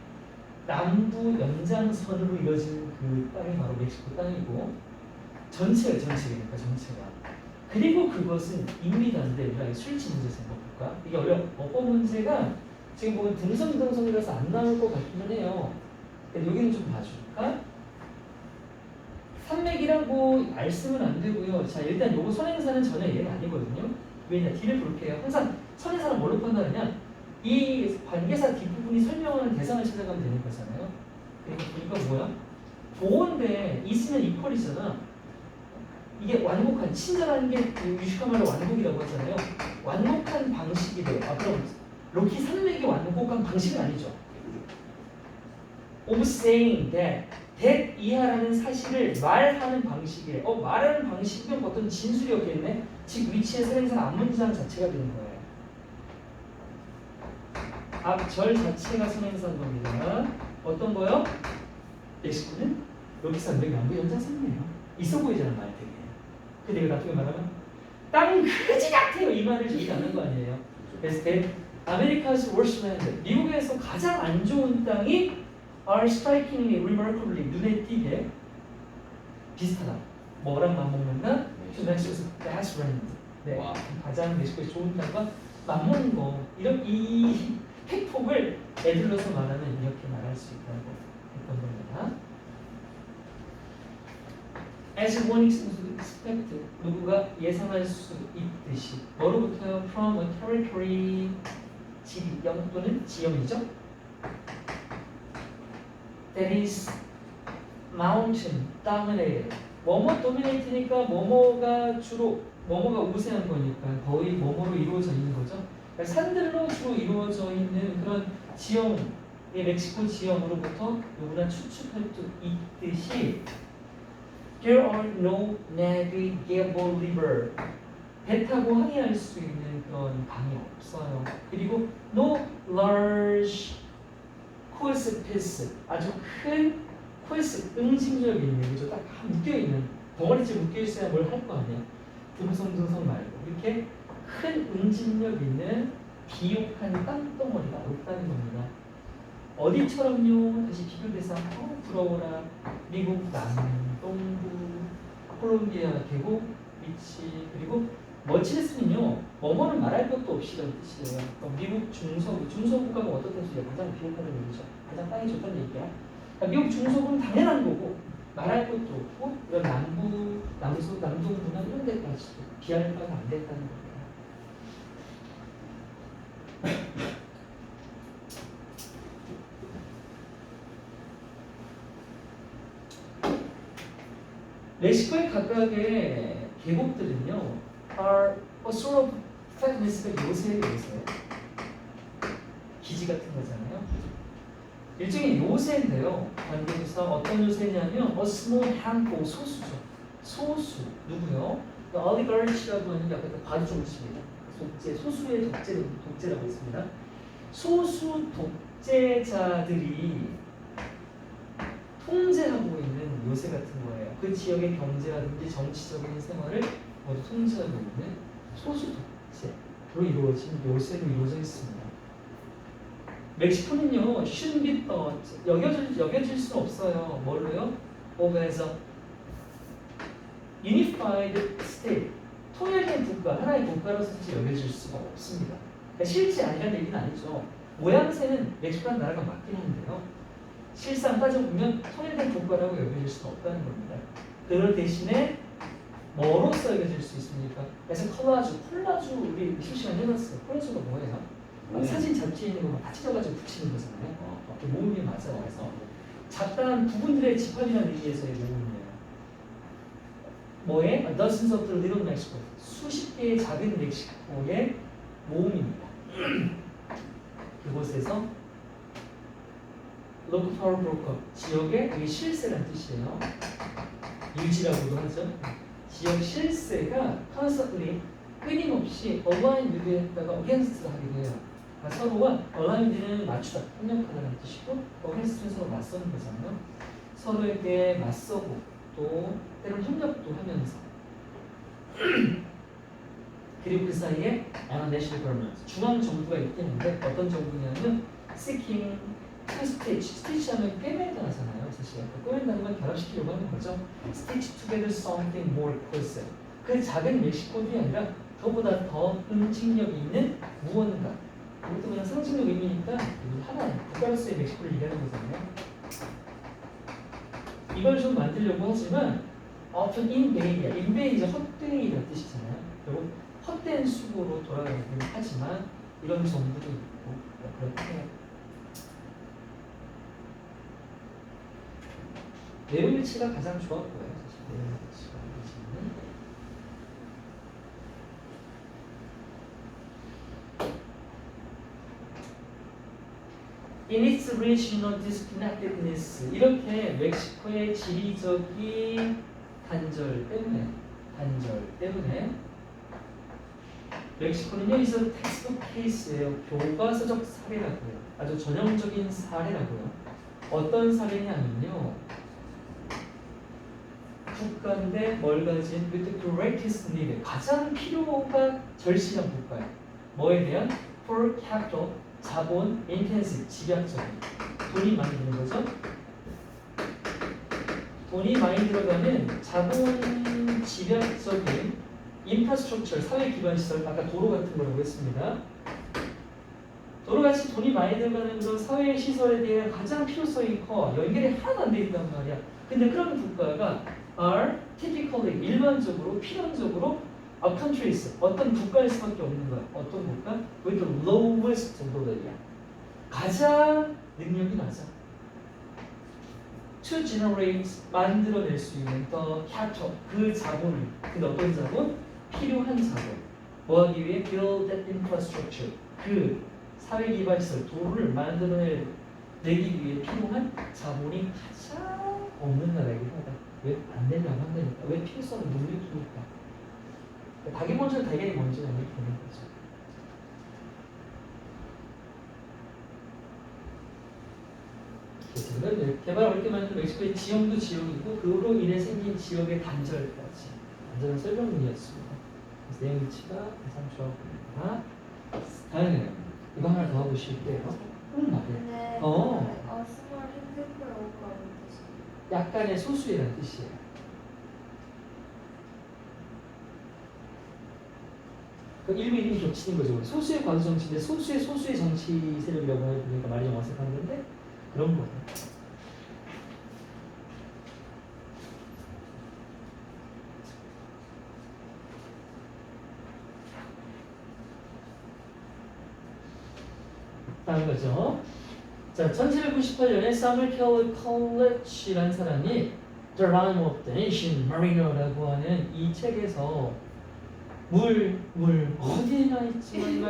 남부 연장선으로 이어진 그 땅이 바로 멕시코 땅이고 전체니까 전체가. 그리고 그것은 인미단데 우리가 술치 문제 생각해볼까? 이게 어려워. 어법 문제가 지금 보면 등성이라서 안 나올 것 같기는 해요. 근데 여기는 좀 봐줄까? 산맥이라고 알 쓰면 안 되고요. 자, 일단 요거 선행사는 전혀 얘가 아니거든요. 왜냐? 뒤를 볼게요. 항상 선행사는 뭘로 판단하냐? 이 관계사 뒷부분이 설명하는 대상을 찾아가면 되는 거잖아요. 그러니까 뭐야? 보온데 있으면 이퀄이잖아. 이게 완곡한, 친절한 게 유식한 말로 완곡이라고 하잖아요. 완곡한 방식이래요. 그럼 로키 산맥이 완곡한 방식은 아니죠. of saying that 이하라는 사실을 말하는 방식이래. 말하는 방식이면 어떤 진술이었겠네. 즉 위치의 선행사 앞문장 자체가 되는 거예요. 앞절 자체가 선행사인 겁니다. 어떤 거요? 멕시코는 로키 산맥 남부 연장선이에요. 있어 보이잖아, 말 되게. 근데 이거 나중에 말하면 땅 그지 같아요. 이 말을 저희가 하는 거 아니에요. 그래서 아메리카's worst land, 미국에서 가장 안 좋은 땅이 are strikingly, remarkably, 눈에 띄게 비슷하다. 뭐랑 맞먹는다? To Mexico's best land. 네, 가장 멕시코의 좋은 땅과 맞먹는 거. 이런 이 팩폭을 애들러서 말하면 이렇게 말할 수 있다고 했던 겁니다. As one expect, 누구가 예상할 수 있듯이 뭐로부터요? From a territory, 지령 또는 지형이죠. That is mountain, dominated. 뭐뭐 dominate니까 뭐뭐가 주로 뭐뭐가 우세한 거니까 거의 뭐뭐로 이루어져 있는 거죠. 그러니까 산들로 주로 이루어져 있는 그런 지형의 멕시코 지형으로부터 누구나 추측할 수 있듯이 There are no navigable river. 배 타고 항해할 수 있는 그런 강이 없어요. 그리고 no large 코에스피스, 아주 큰 코에스, 응징력 있는, 그죠? 딱 묶여있는, 덩어리째 묶여있어야 뭘 할 거 아니야. 등성 말고 이렇게 큰 응징력 있는 비옥한 땅덩어리가 없다는 겁니다. 어디처럼요? 다시 비교 대상, 부러워라. 미국 남동부, 콜롬비아 계곡 위치, 그리고 머치레스는요, 뭐뭐는 말할 것도 없이라는 뜻이에요. 미국 중서부가 어떤 뜻이에요? 가장 비옥하다는 얘기죠. 가장 땅이 좋다는 얘기야. 그러니까 미국 중서부는 당연한 거고, 말할 것도 없고, 이런 남동부나 이런 데까지도 비할 바가 안 됐다는 겁니다. 멕시코의 각각의 계곡들은요, are a sort of fatness가 요새 기지 같은 거잖아요. 일종의 요새인데요. 관계에서 어떤 요새냐면 a small handful, 소수죠. 소수 누구요? oligarch라고 하는 게 아까 과주종치입니다. 독재, 소수의 독재라고 했습니다. 소수 독재자들이 통제하고 있는 요새 같은 거예요. 그 지역의 경제라든지 정치적인 생활을 모두 통제하고 있는 소수 독재로 이루어진 요새로 이루어져 있습니다. 멕시코는요, shouldn't be thought, 여겨질 수는 없어요. 뭘로요? of as a unified state, 통일된 국가, 하나의 국가로서지 여겨질 수가 없습니다. 그러니까 실제 아니라는 얘기는 아니죠. 모양새는 멕시코라는 나라가 맞긴 한데요. 실상 따져보면 통일된 국가라고 여겨질 수는 없다는 겁니다. 그럴 대신에 뭐로서 여겨질 수 있습니까? 그래서 콜라주 우리 실시간 해봤어요. 콜라주가 뭐예요? 사진 잡지에 있는 거 같이 져가지고 붙이는 거잖아요. 모음이 맞아요. 그래서 작다한 부분들의 집합이라는 의미에서의 모음이에요. 뭐에? Dozens of the little Mexico. 수십 개의 작은 멕시코의 모음입니다. 그곳에서 local power broker, 지역의 여기 실세란 뜻이에요. 유지라고도 하죠. 지역 실세가 constantly 끊임없이 align with에다가 against 하게 돼요. 그러니까 서로가 aligned는 맞추다, 협력하다는 뜻이고 against는 서로 맞서는 거잖아요. 서로에게 맞서고 또 때로는 협력도 하면서 그리고 그 사이에 national government, 중앙 정부가 있겠는데 어떤 정부냐면 seeking to stitch, stitch 하면 꿰맨다 하잖아요. 사실 꿰맨다는 건 결합시키려고 하는 거죠. stitch together something more closer. 그 작은 멕시코이 아니라 그보다 더 응징력이 있는 무언가. 이것도 그냥 상징적 의미니까 하나의 국가로서의 멕시코를 얘기하는 거잖아요. 이걸 좀 만들려고 하지만 often 인베이가 이제 헛되이라는 뜻이잖아요. 결국 헛된 수고로 돌아가긴 하지만 이런 정부도 있고 그렇게 해요. 내용일치가 가장 좋았고요. 사실 내용일치가 In its regional disconnectedness, 이렇게 멕시코의 지리적인 단절 때문에 멕시코는요, 이서 텍스트북 케이스예요. 교과서적 사례라고요. 아주 전형적인 사례라고요. 어떤 사례냐면요, 국가인데 뭘 가진 with the greatest need, 가장 필요가 절실한 국가예요. 뭐에 대한? for capital, 자본, intensive, 집약적인. 돈이 많이 드는 거죠. 돈이 많이 들어가는 자본 집약적인 인프라스트럭처, 사회 기반 시설, 아까 도로 같은 거라고 했습니다. 도로같이 돈이 많이 들어가는 그런 사회 시설에 대한 가장 필요성이 커. 연결이 하나도 안 돼 있단 말이야. 근데 그런 국가가 are typically, 일반적으로, 필연적으로 a countries, 어떤 국가일 수밖에 없는 거야. 어떤 국가? with the lowest ability, 가장 능력이 낮아. to generate, 만들어낼 수 있는 the capital, 그 자본을. 근데 어떤 자본? 필요한 자본. 뭐 하기 위해? build that infrastructure, 그 사회 기반 시설, 도로를 만들어내기 위해 필요한 자본이 가장 없는 나라이긴 하다. 왜 안 되려고 한다니까. 왜 필요성을 못 느끼니까. 닭이 먼저 달걀이 먼저는 이렇게 되는 거죠. 그래서 개발 어렵게 만든 멕시코의 지형도 지형이고 그로 인해 생긴 지역의 단절까지 완전한 설명문이었습니다. 그래서 내용일치가 가장 좋아 보입니다. 다음에 이거 하나 더 보실게요. 말해. 근데 small 핸드폰 오버라는 뜻이 약간의 소수이라는 뜻이에요. 그 일부 이름이 겹치는 거죠. 소수의 과도 정치인데 소수의 정치 세력이라고 하니까 말이 좀 어색한 건데 그런 거예요. 다음 거죠. 자, 1798년에 사무엘 컬레치라는 사람이 The Rime of the Ancient Mariner라고 하는 이 책에서 물 어디에나 있지만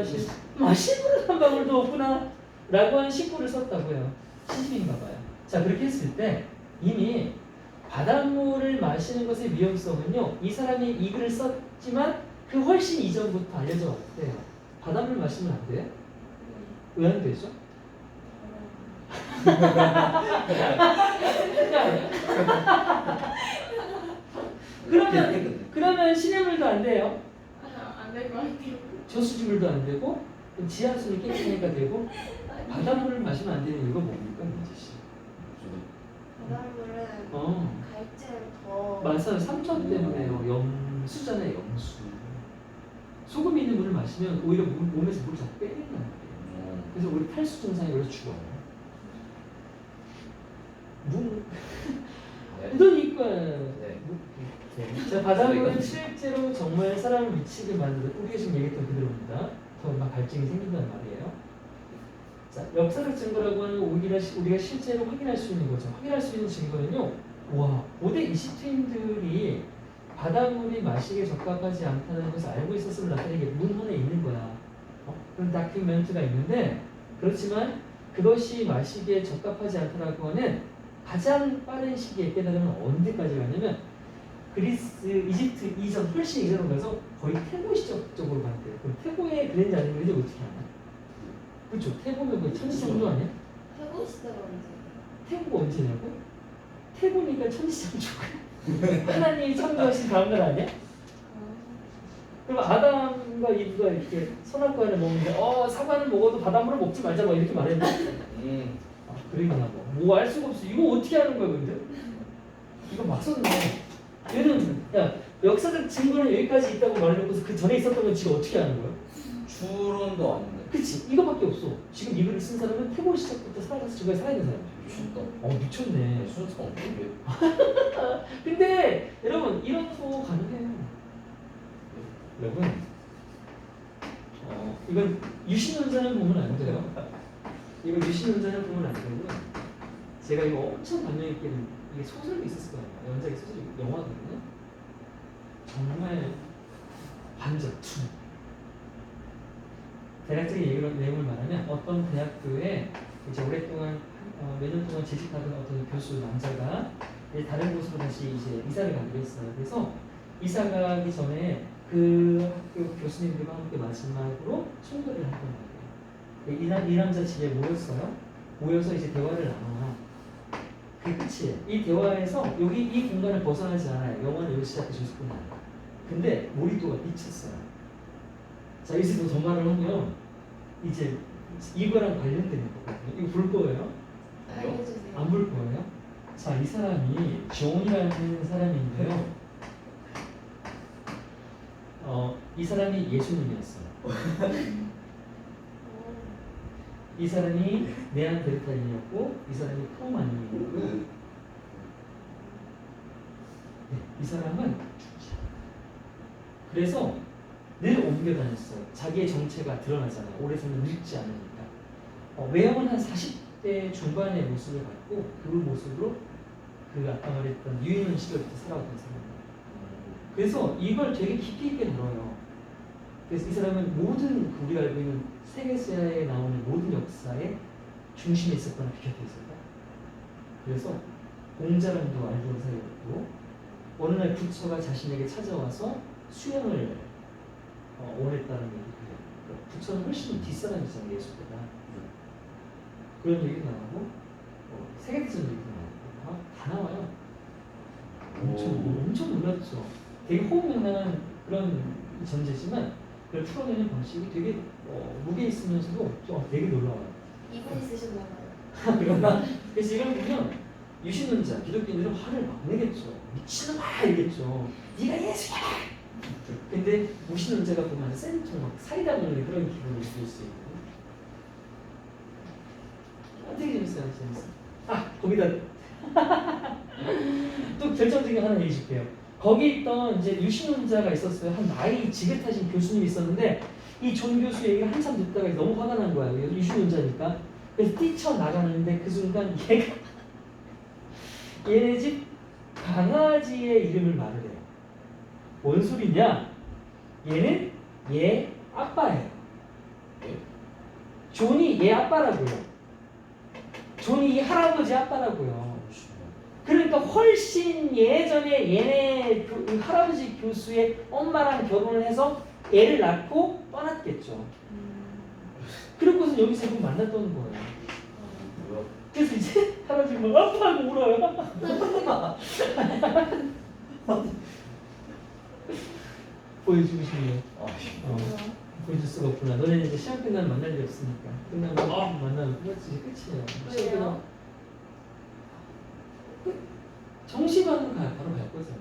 마실 물은 한 방울도 없구나 라고 하는 식구를 썼다고요. 시집인가 봐요. 자, 그렇게 했을 때 이미 바닷물을 마시는 것의 위험성은요, 이 사람이 이 글을 썼지만 그 훨씬 이전부터 알려져 왔대요. 바닷물 마시면 안 돼요? 왜 안 되죠? 그러면 시냇물도 안 돼요. 안 될 것 같아요. 저수지물도 안 되고 그럼 지하수는 깨끗하니까 되고 바닷물을 마시면 안 되는 이유가 뭡니까, 민지 씨? 바닷물은 어, 갈증을 더 맞아요. 삼천 때문에요. 염수잖아요, 염수. 소금 있는 물을 마시면 오히려 몸에서 물을 자꾸 빼내는 거예요. 그래서 우리 탈수 증상이 오히려 죽어요. 그러니까 네. 자, 바닷물은 실제로 정말 사람을 미치게 만드는 우리가 지금 얘기했던 그대로입니다. 더 막 갈증이 생긴다는 말이에요. 자, 역사적 증거라고 하는 우리가 실제로 확인할 수 있는 거죠. 확인할 수 있는 증거는요. 와, 고대 이집트인들이 바닷물이 마시기에 적합하지 않다는 것을 알고 있었음을 나타내는 게 문헌에 있는 거야. 그런 다큐멘트가 있는데 그렇지만 그것이 마시기에 적합하지 않다라고 하는 가장 빠른 시기에 깨달으면 언제까지 가냐면 그리스, 이집트 이전, 훨씬 이전으로 가서 거의 태고 시적 쪽으로 갔대요. 그럼 태고에 그랬는지 아닌지 어떻게 아나? 그렇죠. 태고면 거의 천지창조 아니야? 해고 시대가 언제? 태고가 언제냐고? 태고니까 천지창조가 하나님이 창조하신 다음날 아니야? 그럼 아담과 이브가 이렇게 선악과를 먹는데 사과는 먹어도 바닷물을 먹지 말자 뭐 이렇게 말했나? 그러구나 뭐 알 수가 없어. 이거 어떻게 하는 거야 근데? 이거 막 썼네. 얘는 야 역사적 증거는 여기까지 있다고 말해놓고서 그 전에 있었던 건 지금 어떻게 하는 거야? 추론도 아닌데. 그치 이거밖에 없어. 지금 이 글을 쓴 사람은 태고 시작부터 살아가서 지금까지 살아있는 사람이야. 미쳤다. 미쳤네. 순서가 없는데. 근데 여러분 이런 거 가능해요. 여러분 이건 유신론자는 보면 안 돼요. 이거 유신론자는 보면 안 되고요. 제가 이거 엄청 감명 있게 이게 소설도 있었을 거예요. 연작의 소설이 영화거든요. 정말 반전 투. 대략적인 내용을 말하면 어떤 대학교에 이제 오랫동안 몇 년 동안 재직하던 어떤 교수 남자가 이제 다른 곳으로 다시 이제 이사를 가기로 했어요. 그래서 이사 가기 전에 그 학교 교수님들과 함께 마지막으로 송도를 했던 거예요. 이 남자 집에 모였어요. 모여서 이제 대화를 나눠. 그게 끝이에요. 이 대화에서 여기 이 공간을 벗어나지 않아요. 영화는 여기 시작해줄 뿐이 아니에요. 근데 몰입도가 미쳤어요. 자, 여기서 더 말을 하면 이제 이거랑 관련된 거거든요. 이거 볼 거예요? 알려주세요. 안 볼 거예요? 자, 이 사람이 존이라는 사람인데요. 이 사람이 예수님이었어요. 이 사람이 네안데르탈인이었고 이 사람이 크로마니인이었고 네, 이 사람은 그래서 늘 옮겨 다녔어요. 자기의 정체가 드러나잖아요. 오래 살면 늙지 않으니까. 외형은 한 40대 중반의 모습을 갖고 그 모습으로 그 아까 말했던 유인원 시절부터 살아왔던 사람이에요. 그래서 이걸 되게 깊이 있게 다뤄요. 그래서 이 사람은 모든 우리가 알고 있는 세계사에 나오는 모든 역사의 중심에 있었거나 비켜져 있었다. 그래서 공자랑도 알던 사이였고 어느 날 부처가 자신에게 찾아와서 수양을 원했다는 얘기예요. 그러니까 부처는 훨씬 뒷사람이잖아요. 예수보다. 그런 얘기도 나오고 세계대전 얘기도 나오고 다 나와요. 엄청 놀랐죠. 되게 호흡명랑한 그런 전제지만 그걸 풀어내는 방식이 되게 무게 있으면서도 되게 놀라워요. 이분이 쓰셨나 봐요. 그런가? 그래서 이걸 보면 유신론자, 기독교인들은 화를 막 내겠죠. 미친놈아 이랬죠. 네가 예수야! 근데 무신론자가 보면 센통 막 사이다 먹는 그런 기분을 느낄 수 있고 되게 재밌어요. 거기다 또 결정적인 하나 얘기 줄게요. 거기 있던 이제 유신론자가 있었어요. 한 나이 지긋하신 교수님이 있었는데 이 존 교수 얘기가 한참 듣다가 너무 화가 난 거야. 유신론자니까. 그래서 뛰쳐나가는데 그 순간 얘네 집 강아지의 이름을 말을 해요. 뭔 소리냐? 얘는 얘 아빠예요. 존이 얘 아빠라고요. 존이 이 할아버지 아빠라고요. 그러니까 훨씬 예전에 얘네 할아버지 교수의 엄마랑 결혼을 해서 애를 낳고 떠났겠죠. 그러고서 여기서 이분 만났던 거예요. 그래서 이제 할아버지가 막 아파하고 울어요. 보여주고 싶네요. 보여줄 수 수가 없구나. 너네는 이제 시험 끝나면 만날 일이 없으니까. 끝나면 만나면 끝이지 끝이에요. 시험 끝나면 정시반은 바로 갈 거잖아.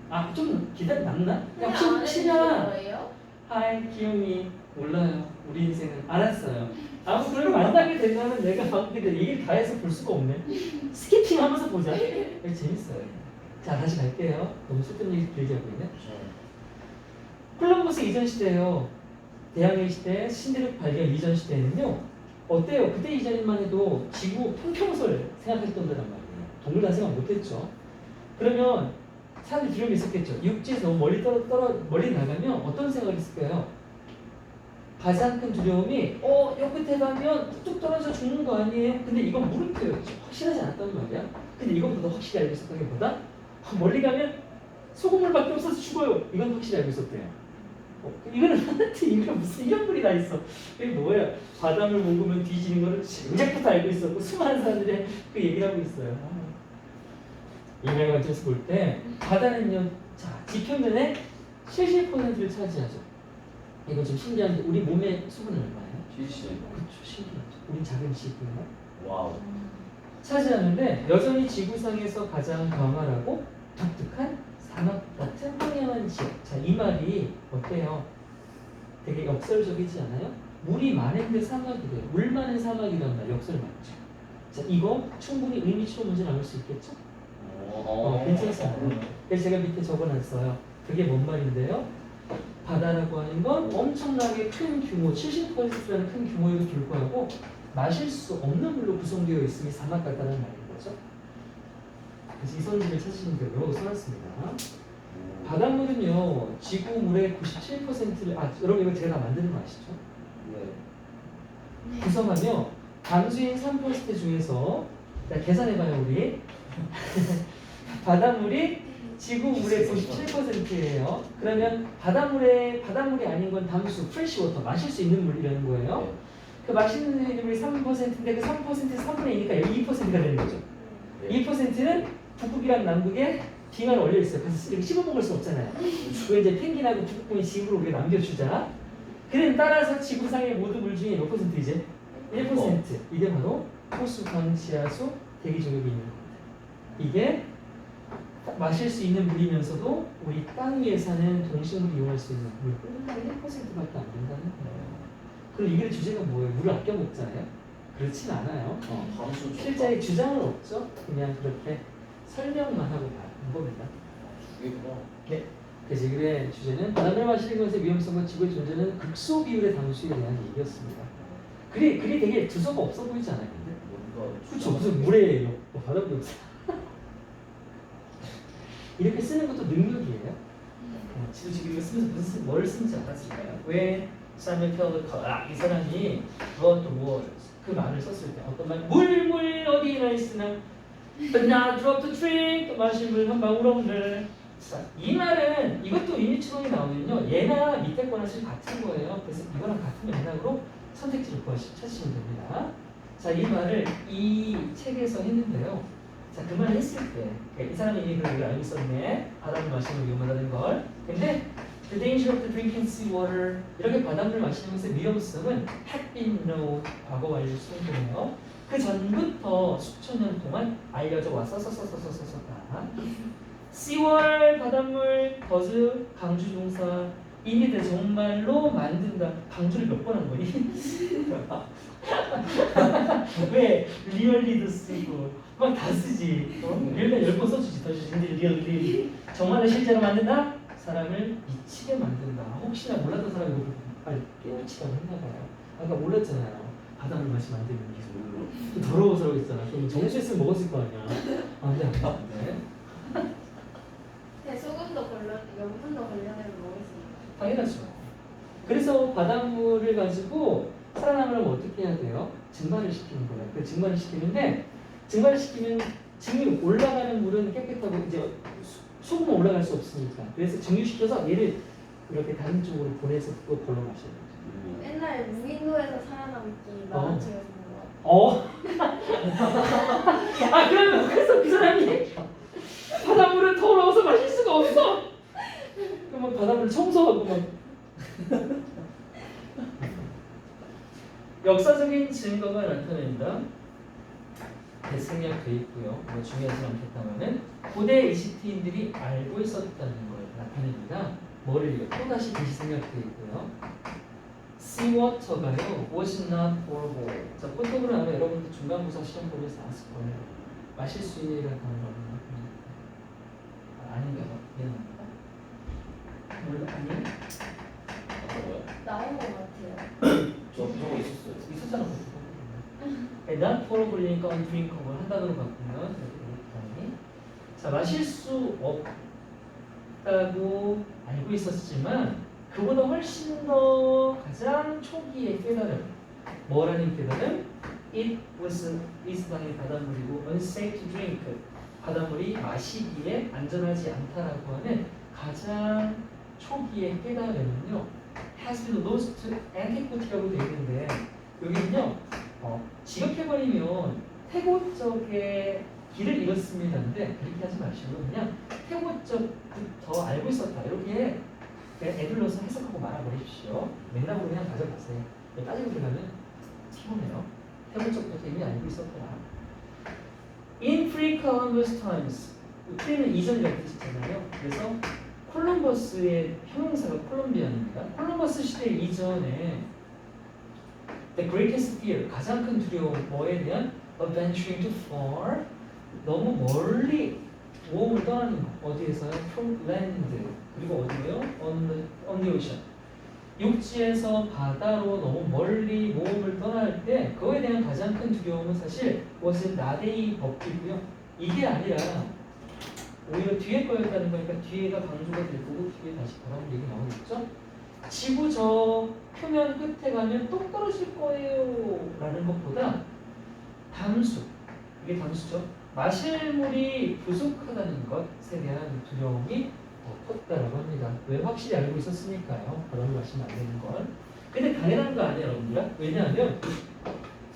아, 좀 남나? 그냥 약속 안 해주실 치냐? 거예요? 하이, 귀요미. 몰라요. 우리 인생은 알았어요. 아무 그걸 만나게 된다면 내가 방금 얘기를 다 해서 볼 수가 없네. 스키핑 하면서 보자. 이거 재밌어요. 자, 다시 갈게요. 너무 슬픈 얘기 길게 하고 있네. 콜럼버스 이전 시대예요. 대항해 시대, 신대륙 발견 이전 시대에는요. 어때요? 그때 이전만 해도 지구 평평설 생각했던 데란 말이에요. 동물단 생각 못했죠. 그러면 사람들이 두려움이 있었겠죠. 육지에서 너무 멀리 나가면 어떤 생각을 했을까요? 가장 큰 두려움이 요 끝에 가면 뚝뚝 떨어져 죽는 거 아니에요? 근데 이건 물음표였죠. 확실하지 않았단 말이야. 근데 이것보다 더 확실히 알고 있었던 게 뭐다? 멀리 가면 소금물밖에 없어서 죽어요. 이건 확실히 알고 있었대요. 이거는 이거 무슨 이런 글이 다 있어. 이게 뭐야? 바닷물 먹으면 뒤지는 거를 정작부터 알고 있었고 수많은 사람들이 그 얘기를 하고 있어요. 인간의 관점에서 볼 때 바다는요, 자 지표면의 70%를 차지하죠. 이건 좀 신기한데 우리 몸의 수분은 얼마예요? 70. 그렇죠, 신기하죠. 우린 작은 지구예요. 와우. 차지하는데 여전히 지구상에서 가장 광활하고 독특한 사막 같은 황량한 지역. 자, 이 말이 어때요? 되게 역설적이지 않아요? 물이 많은데 사막이 돼요. 물 많은 사막이란 말 역설 맞죠? 자, 이거 충분히 의미치로 문제 나올 수 있겠죠? 괜찮습니다. 그래서 제가 밑에 적어놨어요. 그게 뭔 말인데요? 바다라고 하는 건 엄청나게 큰 규모, 70%라는 큰 규모에도 불구하고 마실 수 없는 물로 구성되어 있으니 사막 같다는 말인 거죠. 그래서 이 선지를 찾으시면 되고요. 써놨습니다. 바닷물은요, 지구물의 97%를, 여러분 이거 제가 다 만드는 거 아시죠? 네. 구성하며 담수인 3% 중에서, 자, 계산해봐요, 우리. 바닷물이 지구물의 97%예요. 그러면 바닷물이 아닌 건 담수, 프레시워터, 마실 수 있는 물이라는 거예요. 그 마시는 물이 3%인데 그 3%에서 3분의 2니까 여기 2%가 되는 거죠. 2%는 북극이랑 남극에 빙하를 올려 있어요. 그래서 이렇게 씹어 먹을 수 없잖아요. 그 이제 펭귄하고 북극곰이 지구로 우리가 남겨주자. 그럼 따라서 지구상의 모든 물 중에 몇 %이제? 1%. 이게 바로 호수, 강, 지하수, 대기 조력이 있는 겁니다. 이게 마실 수 있는 물이면서도 우리 땅 위에 사는 동식물이 이용할 수 있는 물뿐만 1%밖에 안 된다는 거예요. 그럼 이게 주제가 뭐예요? 물을 아껴 먹잖아요? 그렇진 않아요. 실제 주장은 없죠. 그냥 그렇게 설명만 하고 가는 겁니다. 네. 그래서 이글의 주제는 바닷물 마시는 것의 위험성과 지구의 존재는 극소 비율의 담수에 대한 얘기였습니다. 글이 되게 두서가 없어 보이지 않아요? 근데? 그렇죠. 무슨 물에 바닷물이 없어. 이렇게 쓰는 것도 능력이에요. 지금 이거 쓰면서 뭘 쓰는지 알았을까요? 왜 사무엘 펠러커 이 사람이 그것도 그 말을 썼을 때 어떤 말? 물 어디나 있으나 But not drop to drink 마실 물 한 방울 없는. 이 말은 이것도 의미추론이 나오면요 얘나 밑에 거나 사실 같은 거예요. 그래서 이거랑 같은 맥락으로 선택지를 찾으시면 됩니다. 자, 이 말을 이 책에서 했는데요. 자, 그 말을 했을 때 이 사람이 이미 그걸 알고 있었네. 바닷물 마시는 게 위험하다는 걸. 근데 The danger of the drinking sea water 이렇게 바닷물 마시는 것의 위험성은 had been known 과거 완료 수준이네요. 그 전부터 수천 년 동안 알려져 왔었다. Seawater 바닷물 버즈 강주 동사 이미들 정말로 만든다. 강주를 몇 번 한 거니? 왜 리얼리도 쓰고 막 다 쓰지. 일단 10번 써주지. 더 주지. 근데 리얼리 정말로 실제로 만든다? 사람을 미치게 만든다. 혹시나 몰랐던 사람이 이거 빨리 깨우치라고 했나봐요. 아까 몰랐잖아요. 바닷물 마시면 안 되는 게 더러워서 그러고 있잖아. 그럼 정수했으면 먹었을 거 아니야. 안 돼, 안 돼. 네, 소금도 염분도 관련해서 먹었습니다. 당연하죠. 그래서 바닷물을 가지고 살아남으려면 어떻게 해야 돼요? 증발을 시키는 거예요. 그 증발을 시키는데 증발을 시키면 증이 올라가는 물은 깨끗하고 이제 소금은 올라갈 수 없으니까. 그래서 증류시켜서 얘를 이렇게 다른 쪽으로 보내서 또 걸러 마셔야 돼요. 옛날 무인도에서 살아남기 만화책에서 그러면 그래서 그 사람이 바닷물은 더러워서 마실 수가 없어. 그러면 바닷물 청소하고 막 역사적인 증거가 나타낸다. 대생략돼 있고요. 뭐 중요하지 않겠다면은 고대 이집트인들이 알고 있었다는 걸 나타냅니다. 뭐를 이거 또다시 대시 생략돼 있고요. seawater가요 was not potable. 자, 포토블은 아마 여러분들 중간고사 시험 보면서 나왔을 거예요. 마실 수 있는 이라는 단어가 아닌가요? 미안합니다. 몰라 아니에요? 아까 뭐야? 나온 것 같아요. 저거 있었어요. 있었잖아. not potable이니까 undrinkable 한 단어로 바꾸면 이렇게 되겠다. 자, 마실 수 없다고 알고 있었지만 그보다 훨씬 더 가장 초기의 깨달음 뭐라는 깨달음? It was 당연히 바닷물이고 unsafe to drink 바닷물이 마시기에 안전하지 않다라고 하는 가장 초기의 깨달음은요 has been lost to antiquity라고 되어 있는데 여기는요 지역해버리면 태고적의 길을 잃었습니다인데 그렇게 하지 마시고 그냥 태고적부터 알고 있었다 이렇게 그냥 애들러서 해석하고 말아버리십시오. 맥락으로 그냥 가져가세요. 따지고 들어가면 피곤해요. 태고적부터 이미 알고 있었더라. In pre-Columbus times 프리는 이전이라고 뜻이잖아요. 그래서 콜럼버스의 형용사가 콜롬비아입니다. 콜럼버스 시대 이전에 The greatest fear 가장 큰 두려움 뭐에 대한 adventuring too far 너무 멀리 모험을 떠나는 거 어디에서요? From land 그리고 어디예요? On the ocean 육지에서 바다로 너무 멀리 모험을 떠날 때 그거에 대한 가장 큰 두려움은 사실 was 나데이 법이고요. 이게 아니라 오히려 뒤에 거였다는 거니까 뒤에가 강조가 될 거고 뒤에 다시 보라는 얘기 나오겠죠? 지구 저 표면 끝에 가면 똥 떨어질 거예요 라는 것보다 담수 이게 담수죠. 마실 물이 부족하다는 것에 대한 두려움이 더 컸다라고 합니다. 왜 확실히 알고 있었으니까요. 바람을 마시면 안 되는 건. 근데 당연한 거 아니에요 여러분들. 왜냐하면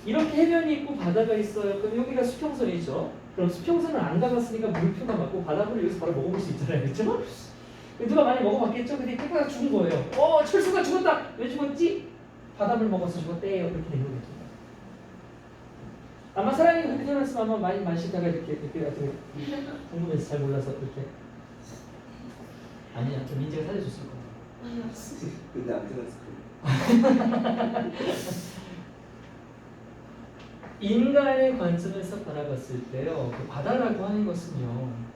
이렇게 해변이 있고 바다가 있어요. 그럼 여기가 수평선이죠. 그럼 수평선을 안 가봤으니까 물표가 맞고 바닷물을 여기서 바로 먹어볼 수 있잖아요. 그렇죠? 누가 많이 먹어봤겠죠? 근데 깨끗하게 죽은 거예요. 철수가 죽었다! 왜 죽었지? 바닷물 먹어서 죽었대요. 이렇게 된 거겠죠. 아마 사람이 그렇게 태어났으면 아마 많이 마시다가 이렇게 궁금해서 잘 몰라서 이렇게 아니야. 좀 민지가 살려줬을 거야. 근데 안 들었을 거예요. 인간의 관점에서 바라봤을 때요. 그 바다라고 하는 것은요.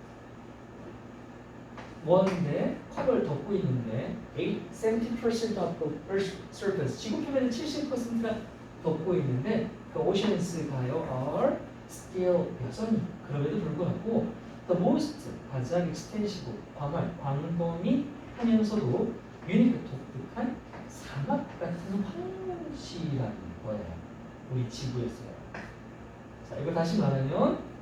원인데 컵을 덮고 있는데 70% of the Earth's surface 지구 표면의 70%가 덮고 있는데 그 oceans가요 are still 여전히 그럼에도 불구하고 the most 가장 extensive 광범위 하면서도 유니크 독특한 사막 같은 황무지라는 거예요. 우리 지구에서요. 자 이거 다시 말하면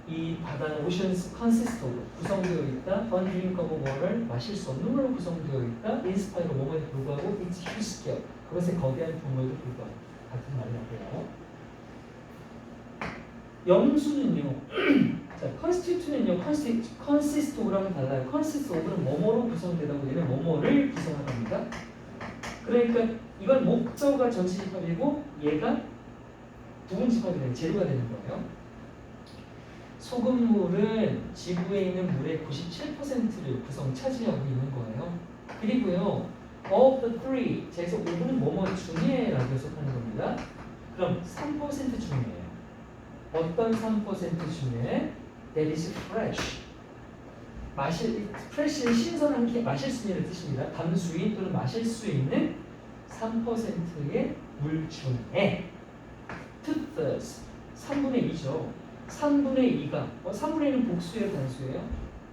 이 바다는 오션스 컨시스트로 구성되어 있다. undrinkable water 마실 수 없는 물로 구성되어 있다. 인스파이로 몸에도 불구하고 it's huge scale 그것의 거대한 규모에도 불구하고 같은 말이라고요. 염수는요. 자, constitute는요. consist of랑은 달라요. consist of는 뭐뭐로 구성되다고 얘는 뭐뭐를 구성합니다. 그러니까 이건 목적어가 전치 집합이고 얘가 부분 집합이 되는 재료가 되는 거예요. 소금물은 지구에 있는 물의 97%를 차지하고 있는 거예요. 그리고요, of the three, 제에서 5분은 뭐뭐 중에라고 해석하는 겁니다. 그럼 3% 중에 어떤 3% 중에 that is fresh. fresh는 신선한 게 마실 수 있는 뜻입니다. 담수인 또는 마실 수 있는 3%의 물 중에 two-thirds, 3분의 2죠. 3분의 2가 3분의 1은 복수예요, 단수예요?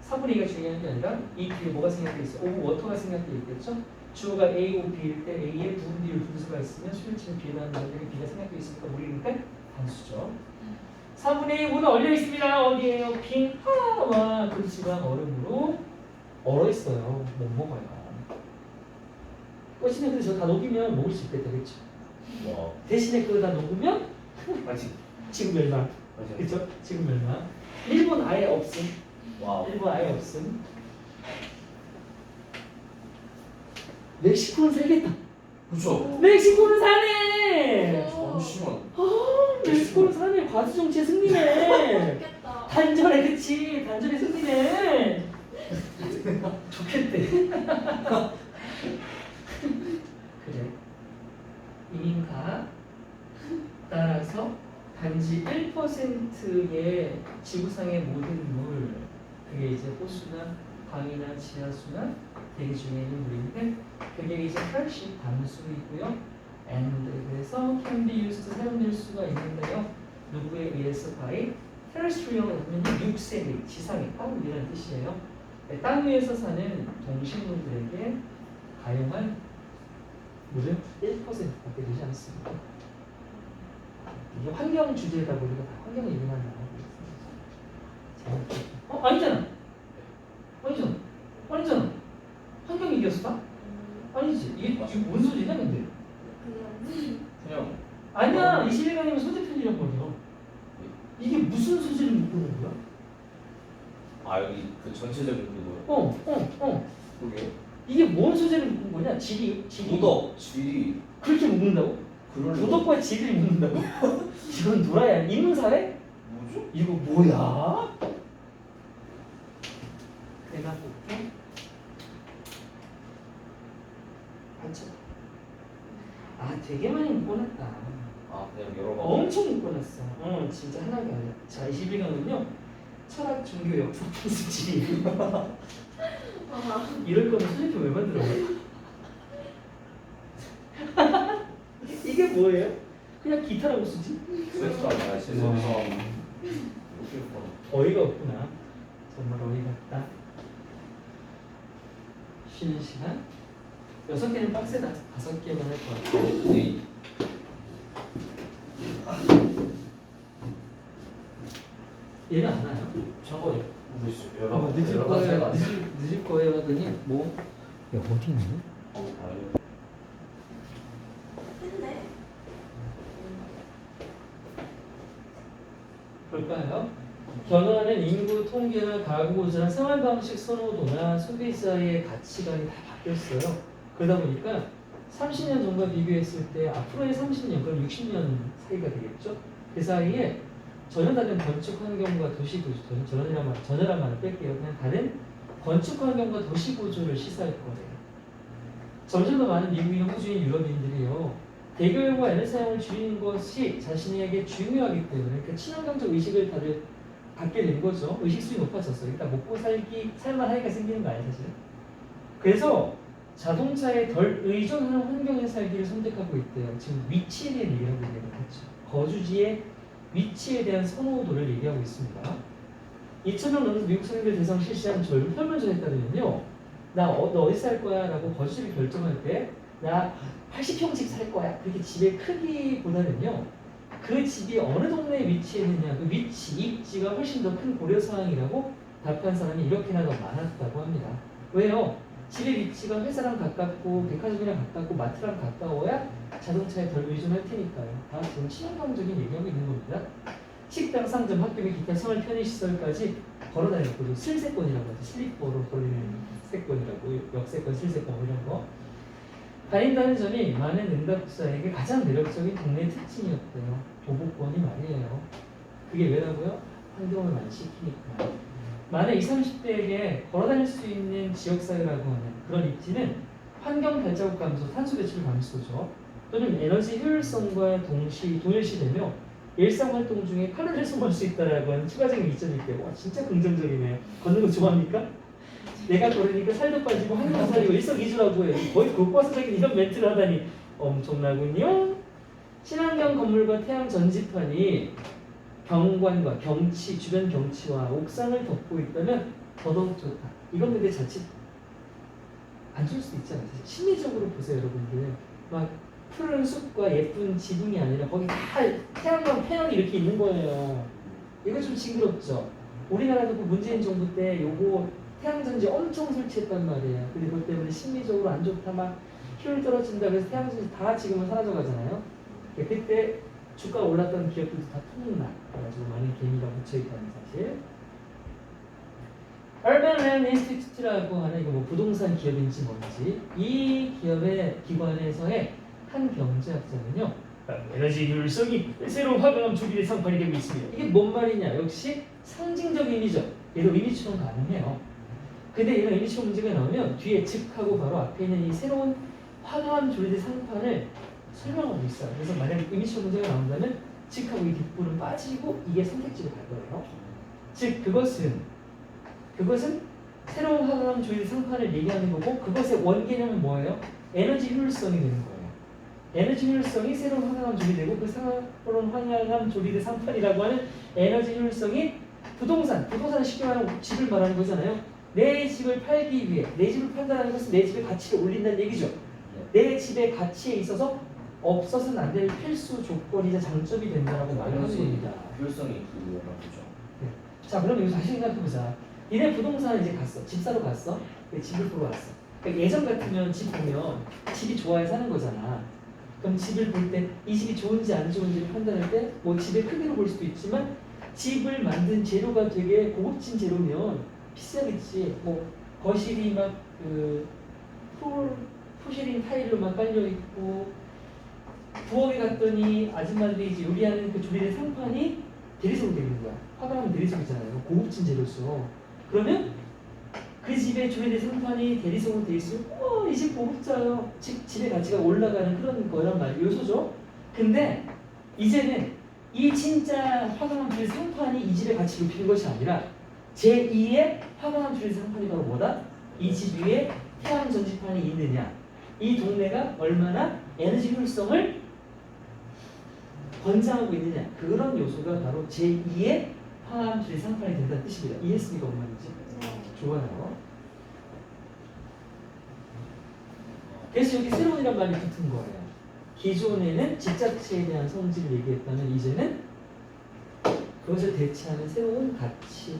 3분의 2가 중요한 게 아니라 이 뒤에 뭐가 생략되어 있어요? 오브 워터가 생략되어 있겠죠? 주어가 A고 B일 때 A에 부분 비율 분수가 있으면 수일치는 B에 나는 여기 B가 생략되어 있으니까 우리니까 단수죠. 3분의 2 문은 얼려 있습니다. 어디에요? 빈 하와 그렇지만 얼음으로 얼어 있어요. 못 먹어요. 거시는 그래서 다 녹이면 먹을 수 있게 되겠죠. 와. 대신에 그거 다 녹으면 아직. 지금 멸망. 그렇죠? 지금 멸망. 일본 아예 없음. 와. 일본 아예 없음. 멕시코는 살겠다. 그쵸? 멕시코는 사네. 잠시만. 멕시코는 사네. 과수 정치의 승리네. 좋겠다. 단절에 그치. 단절의 승리네. 좋겠대. 그래. 이민가 따라서 단지 1%의 지구상의 모든 물, 그게 이제 호수나 강이나 지하수나 대기 중에 있는 물인데, 그게 이제 훨씬 담수이고요. and 그래서 can be used 사용될 수가 있는데요. 누구에 의해서 by terrestrial 하면 육생의 지상의 땅 위라는 뜻이에요. 땅 위에서 사는 동식물들에게 가용한 물은 1%밖에 되지 않습니다. 이게 환경 주제다 보니까 다 환경 얘기만 나오고 있습니다. 아니잖아. 아니잖아. 환경 얘기였어? 다? 아니지. 이게 뭔 소리냐 근데? 그냥 아니야. 21강이면 소재 편이란 말이야. 이게 무슨 소재를 묶는 거야? 아 여기 그 전체적인 그거요? 그게 이게 뭔 소재를 묶은 거냐? 질이. 도덕, 지리 그렇게 묶는다고? 그런 도덕과 질을 묶는다고? 이건 도라야. 인문사회? 뭐죠? 이거 뭐야? 내가 볼게. 앉혀. 되게 많이 묶어놨다. 아 그냥 여러 번. 엄청 묶어놨어. 진짜 하나가 아니야. 자, 21강은요. 철학, 종교, 역사, 풍수지. 이럴 거면 소재표 왜 만들어? 이게 뭐예요? 그냥 기타라고 쓰지? 스웨스트 아니야 진짜. 와. 이렇게 어이가 없구나. 정말 어이가 없다. 쉬는 시간. 6개는 빡세다. 5개만 할 거야. 네. 얘는 안 와요? 저거 여러 늦을 거예요 하더니 뭐? 야 어디 있니? 했네. 볼까요? 변화하는 인구 통계나 가구 구조나 생활 방식 선호도나 소비자의 가치관이 다 바뀌었어요. 그러다 보니까 30년 전과 비교했을 때 앞으로의 30년, 그럼 60년 사이가 되겠죠? 그 사이에 전혀 다른 건축 환경과 도시 구조, 전혀란 말을 뺄게요. 그냥 다른 건축 환경과 도시 구조를 시사할 거예요. 점점 더 많은 미국인, 호주인, 유럽인들이요. 대교육과 에너지 사용을 줄이는 것이 자신에게 중요하기 때문에 그 친환경적 의식을 다들 갖게 된 거죠. 의식수이 높아졌어. 일단 먹고 살만하니까 생기는 거 아니야 사실은. 그래서 자동차에 덜 의존하는 환경에 살기를 선택하고 있대요. 지금 위치에 대한 얘기를 하고 있는 거죠. 거주지의 위치에 대한 선호도를 얘기하고 있습니다. 2,000명 넘는 미국 성인들 대상 실시한 설문조사에 따르면요. 너 어디 살 거야? 라고 거주지를 결정할 때 나 80평집 살 거야. 그렇게 집의 크기보다는요. 그 집이 어느 동네에 위치해 있느냐, 그 위치, 입지가 훨씬 더 큰 고려사항이라고 답한 사람이 이렇게나 더 많았다고 합니다. 왜요? 집의 위치가 회사랑 가깝고 백화점이랑 가깝고 마트랑 가까워야 자동차에 덜 의존할 테니까요. 다 지금 친환경적인 얘기하고 있는 겁니다. 식당, 상점, 학교 및 기타 생활 편의시설까지 걸어다니는 거죠. 슬세권이라고 하죠. 슬리퍼로 걸리는 세권이라고, 역세권, 슬세권 이런 거. 다닌다는 점이 많은 응답자에게 가장 매력적인 동네 특징이었대요. 도보권이 말이에요. 그게 왜라고요? 환경을 많이 시키니까. 많은 20, 30대에게 걸어다닐 수 있는 지역사회라고 하는 그런 입지는 환경 발자국 감소, 탄소 배출 감소죠. 또는 에너지 효율성과 동일시되며 일상활동 중에 칼로리를 소모할 수 있다라고 하는 추가적인 이점이 있대요. 와 진짜 긍정적이네요. 걷는 거 좋아합니까? 내가 걸으니까 살도 빠지고 환경 살리고 일석이조라고 해요. 거의 교과서적인 이런 멘트를 하다니 엄청나군요. 친환경 건물과 태양 전지판이 경관과 경치, 주변 경치와 옥상을 덮고 있다면 더더욱 좋다. 이건 근데 자칫 안 좋을 수도 있잖아요. 심리적으로 보세요, 여러분들. 막 푸른 숲과 예쁜 지붕이 아니라 거기 다 태양광 패널이 이렇게 있는 거예요. 이거 좀 징그럽죠. 우리나라도 그 문재인 정부 때 요거 태양전지 엄청 설치했단 말이에요. 근데 그것 때문에 심리적으로 안 좋다, 막 효율 떨어진다 그래서 태양전지 다 지금은 사라져 가잖아요. 그때 주가 올랐던 기업들도 다 폭락 그래가지고 많은 개미가 묻혀있다는 사실. Urban Land Institute라고 하는 이거 뭐 부동산 기업인지 뭔지 이 기업의 기관에서의 한 경제학자는요, 에너지 효율성이 새로운 화강암 조리의 상판이 되고 있습니다. 이게 뭔 말이냐? 역시 상징적 의미죠. 얘도 의미 추론 가능해요. 근데 이런 의미 추론 문제가 나오면 뒤에 즉하고 바로 앞에 있는 이 새로운 화강암 조리의 상판을 설명하고 있어요. 그래서 만약에 의미 추론 문제가 나온다면 즉하고 이 뒷부분 빠지고 이게 선택지로 갈 거예요. 즉 그것은 새로운 화강암 조리의 상판을 얘기하는 거고 그것의 원개념은 뭐예요? 에너지 효율성이 되는 거예요. 에너지 효율성이 새로운 화강암 조리되고 그 새로운 화강암 조리된 상판이라고 하는 에너지 효율성이 부동산은 쉽게 말하면 집을 말하는 거잖아요. 내 집을 팔기 위해 내 집을 판다는 것은 내 집의 가치를 올린다는 얘기죠. 내 집의 가치에 있어서 없어서는 안 될 필수 조건이자 장점이 된다라고 말하는 겁니다. 효율성이 그거라고 보죠. 자, 그럼 여기서 다시 생각해보자. 니네 부동산 이제 갔어. 집 사러 갔어. 집을 보러 왔어. 그러니까 예전 같으면 집 보면 집이 좋아야 사는 거잖아. 그럼 집을 볼 때 이 집이 좋은지 안 좋은지를 판단할 때 뭐 집의 크기로 볼 수도 있지만 집을 만든 재료가 되게 고급진 재료면 비싸겠지. 뭐 거실이 막 그 포시린 타일로만 깔려 있고 부엌에 갔더니 아줌마들이 이제 요리하는 그 조리된 상판이 대리석으로 되어 있는 거야. 화강암은 대리석이잖아요. 고급진 재료죠. 그러면 그 집에 조리된 상판이 대리석으로 되어 있으면 이 집 고급져요. 즉 집의 가치가 올라가는 그런 거란 말 요소죠. 근데 이제는 이 진짜 화강암 조리 상판이 이 집의 가치를 높이는 것이 아니라 제2의 화강암 조리 상판이 바로 뭐다? 이 집 위에 태양 전지판이 있느냐, 이 동네가 얼마나 에너지 효율성을 권장하고 있느냐, 그런 요소가 바로 제2의 화강암 조리 상판이 된다는 뜻입니다. 이해했습니까? 뭔 말인지? 좋아요. 그래서 여기 새로운이란 말이 붙은 거예요. 기존에는 집 자체에 대한 성질을 얘기했다면 이제는 그것을 대체하는 새로운 가치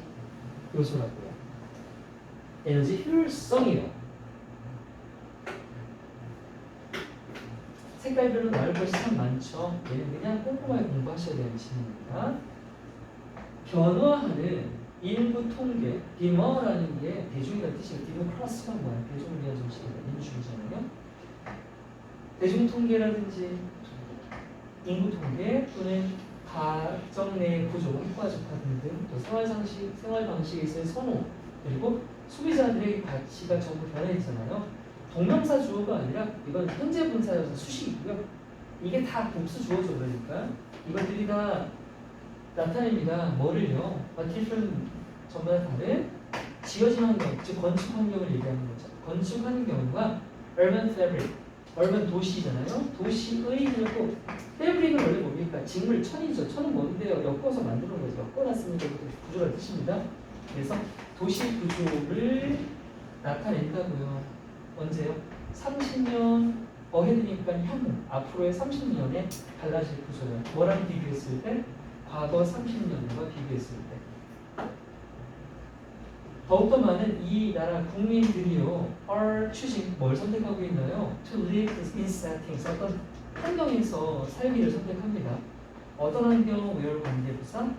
요소라고요. 에너지 효율성이요. 색깔별로 나올 것이 참 많죠. 얘는 그냥 꼼꼼하게 공부하셔야 되는 질문입니다. 변화하는 인구 통계, 디머라는 게 대중이라는 뜻이에요. 디모크라시가 뭐야? 대중을 위한 정치입니다. 민주주의잖아요. 대중 통계라든지 인구 통계 또는 가정 내 구조, 학과 조화 등등, 또 생활 방식에 있어의 선호, 그리고 소비자들의 가치가 전부 변화했잖아요. 동명사 주어가 아니라 이건 현재 분사여서 수식이고요. 이게 다 복수 주어죠. 그러니까 이것들이 다 나타냅니다. 뭐를요? different 전부 다 다른 지어진 환경, 즉 건축 환경을 얘기하는 거죠. 건축 환경과 urban fabric, urban 도시잖아요. 도시의 그리고 fabric은 원래 뭡니까? 직물, 천이죠. 천은 뭔데요? 엮어서 만드는 거죠. 엮어놨으니까 구조가 뜻입니다. 그래서 도시 구조를 나타낸다고요. 언제요? 30년 어헤드니까 향후 앞으로의 30년에 달라질 구조예요. 뭐랑 비교했을 때? 과거 30년과 비교했을 때. 더욱더 많은 이 나라 국민들이요 are choosing 뭘 선택하고 있나요? To live in settings 어떤 환경에서 살기를 선택합니다. 어떤 환경, where 관계부사?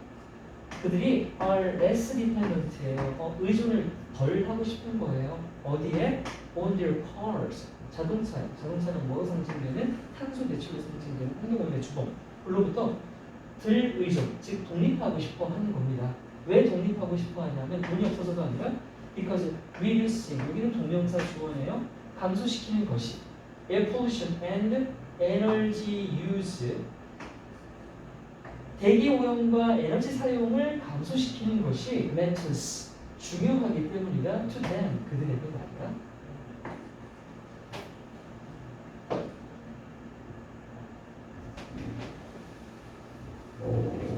그들이 are less dependent예요. 의존을 덜 하고 싶은 거예요. 어디에? On their cars. 자동차요. 자동차는 뭐로 상징되는? 탄소 배출로 상징되는 환경오염의 주범. 그로부터 덜 의존, 즉 독립하고 싶어 하는 겁니다. 왜 독립하고 싶어 하냐면 돈이 없어서가 아니라 because reducing, 여기는 동명사 주어네요. 감소시키는 것이 air pollution and energy use, 대기 오염과 에너지 사용을 감소시키는 것이 matters, 중요하기 때문이다. to them, 그들에게 말이야.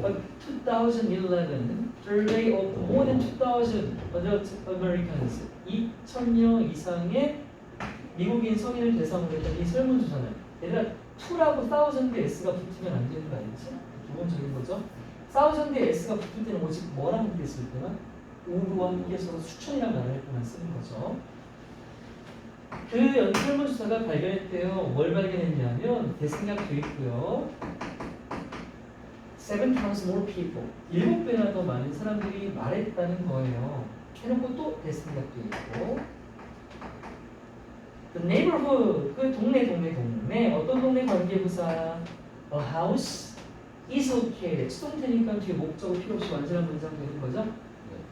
A 2011 survey of more than 2,000 adult Americans, 2,000명 이상의 미국인 성인을 대상으로 했던 이 설문조사는 얘들아 2라고 1000개 S가 붙으면 안 되는 거 알겠지? 기본적인 거죠. 1000개 S가 붙을 때는 뭐랑 함께 쓸 때만 우와 함께 써서 수천이라는 말을 그만 쓰는 거죠. 그 설문조사가 발견했대요. 뭘 발견했냐면 대생략도 있고요. 7 times more people, 7배나 더 많은 사람들이 말했다는 거예요. 해놓고 또 대생략도 있고 The neighborhood, 그 동네. 어떤 동네 관계부사? A house is located. 수동태니까 뒤에 목적어 필요 없이 완전한 문장 되는 거죠.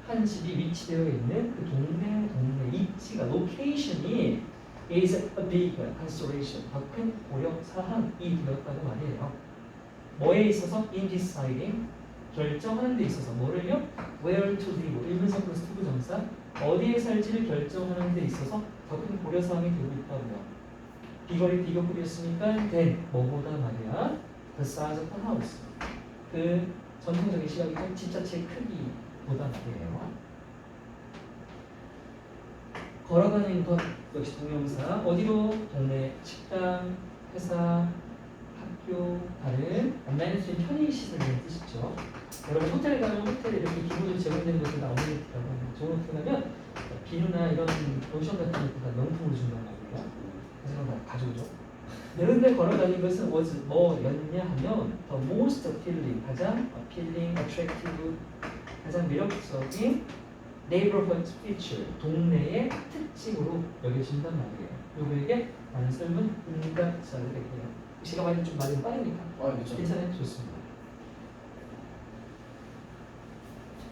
한 집이 위치되어 있는 그 동네 위치가 location이 is a big consideration. 더 큰 고려 사항이 되었다고 말이에요. 뭐에 있어서? in deciding 결정하는 데 있어서 뭐를요? where to live. 일분석 플러스 투부정사 어디에 살지를 결정하는 데 있어서 더 큰 고려 사항이 되고 있다고요. 비거리 비교급이었으니까 then 뭐보다 말이야? the size of the house. 그 전통적인 시각이죠. 집 자체의 크기보다 말이에요. 걸어가는 것 역시 동명사. 어디로? 동네, 식당, 회사, 학교, 다른 만날 수 있는 편의시설이라는 뜻이죠. 여러분 호텔 가면 호텔에 이렇게 기본적으로 제공되는 것들 어메니티라고 합니다. 좋은 호텔 가면 비누나 이런 로션 같은 것보다 명품으로 준단 말이에요. 그래서 다 가져오죠. 이런 데 걸어다니는 것은 뭐였냐 하면 the most appealing, 가장 appealing, attractive, 가장 매력적인 neighborhood feature, 동네의 특징으로 여겨진단 말이에요. 요거에게 많은 설문 응답자들에게요. 제가 말이 좀 말이 빠르니까 괜찮아요? 좋습니다.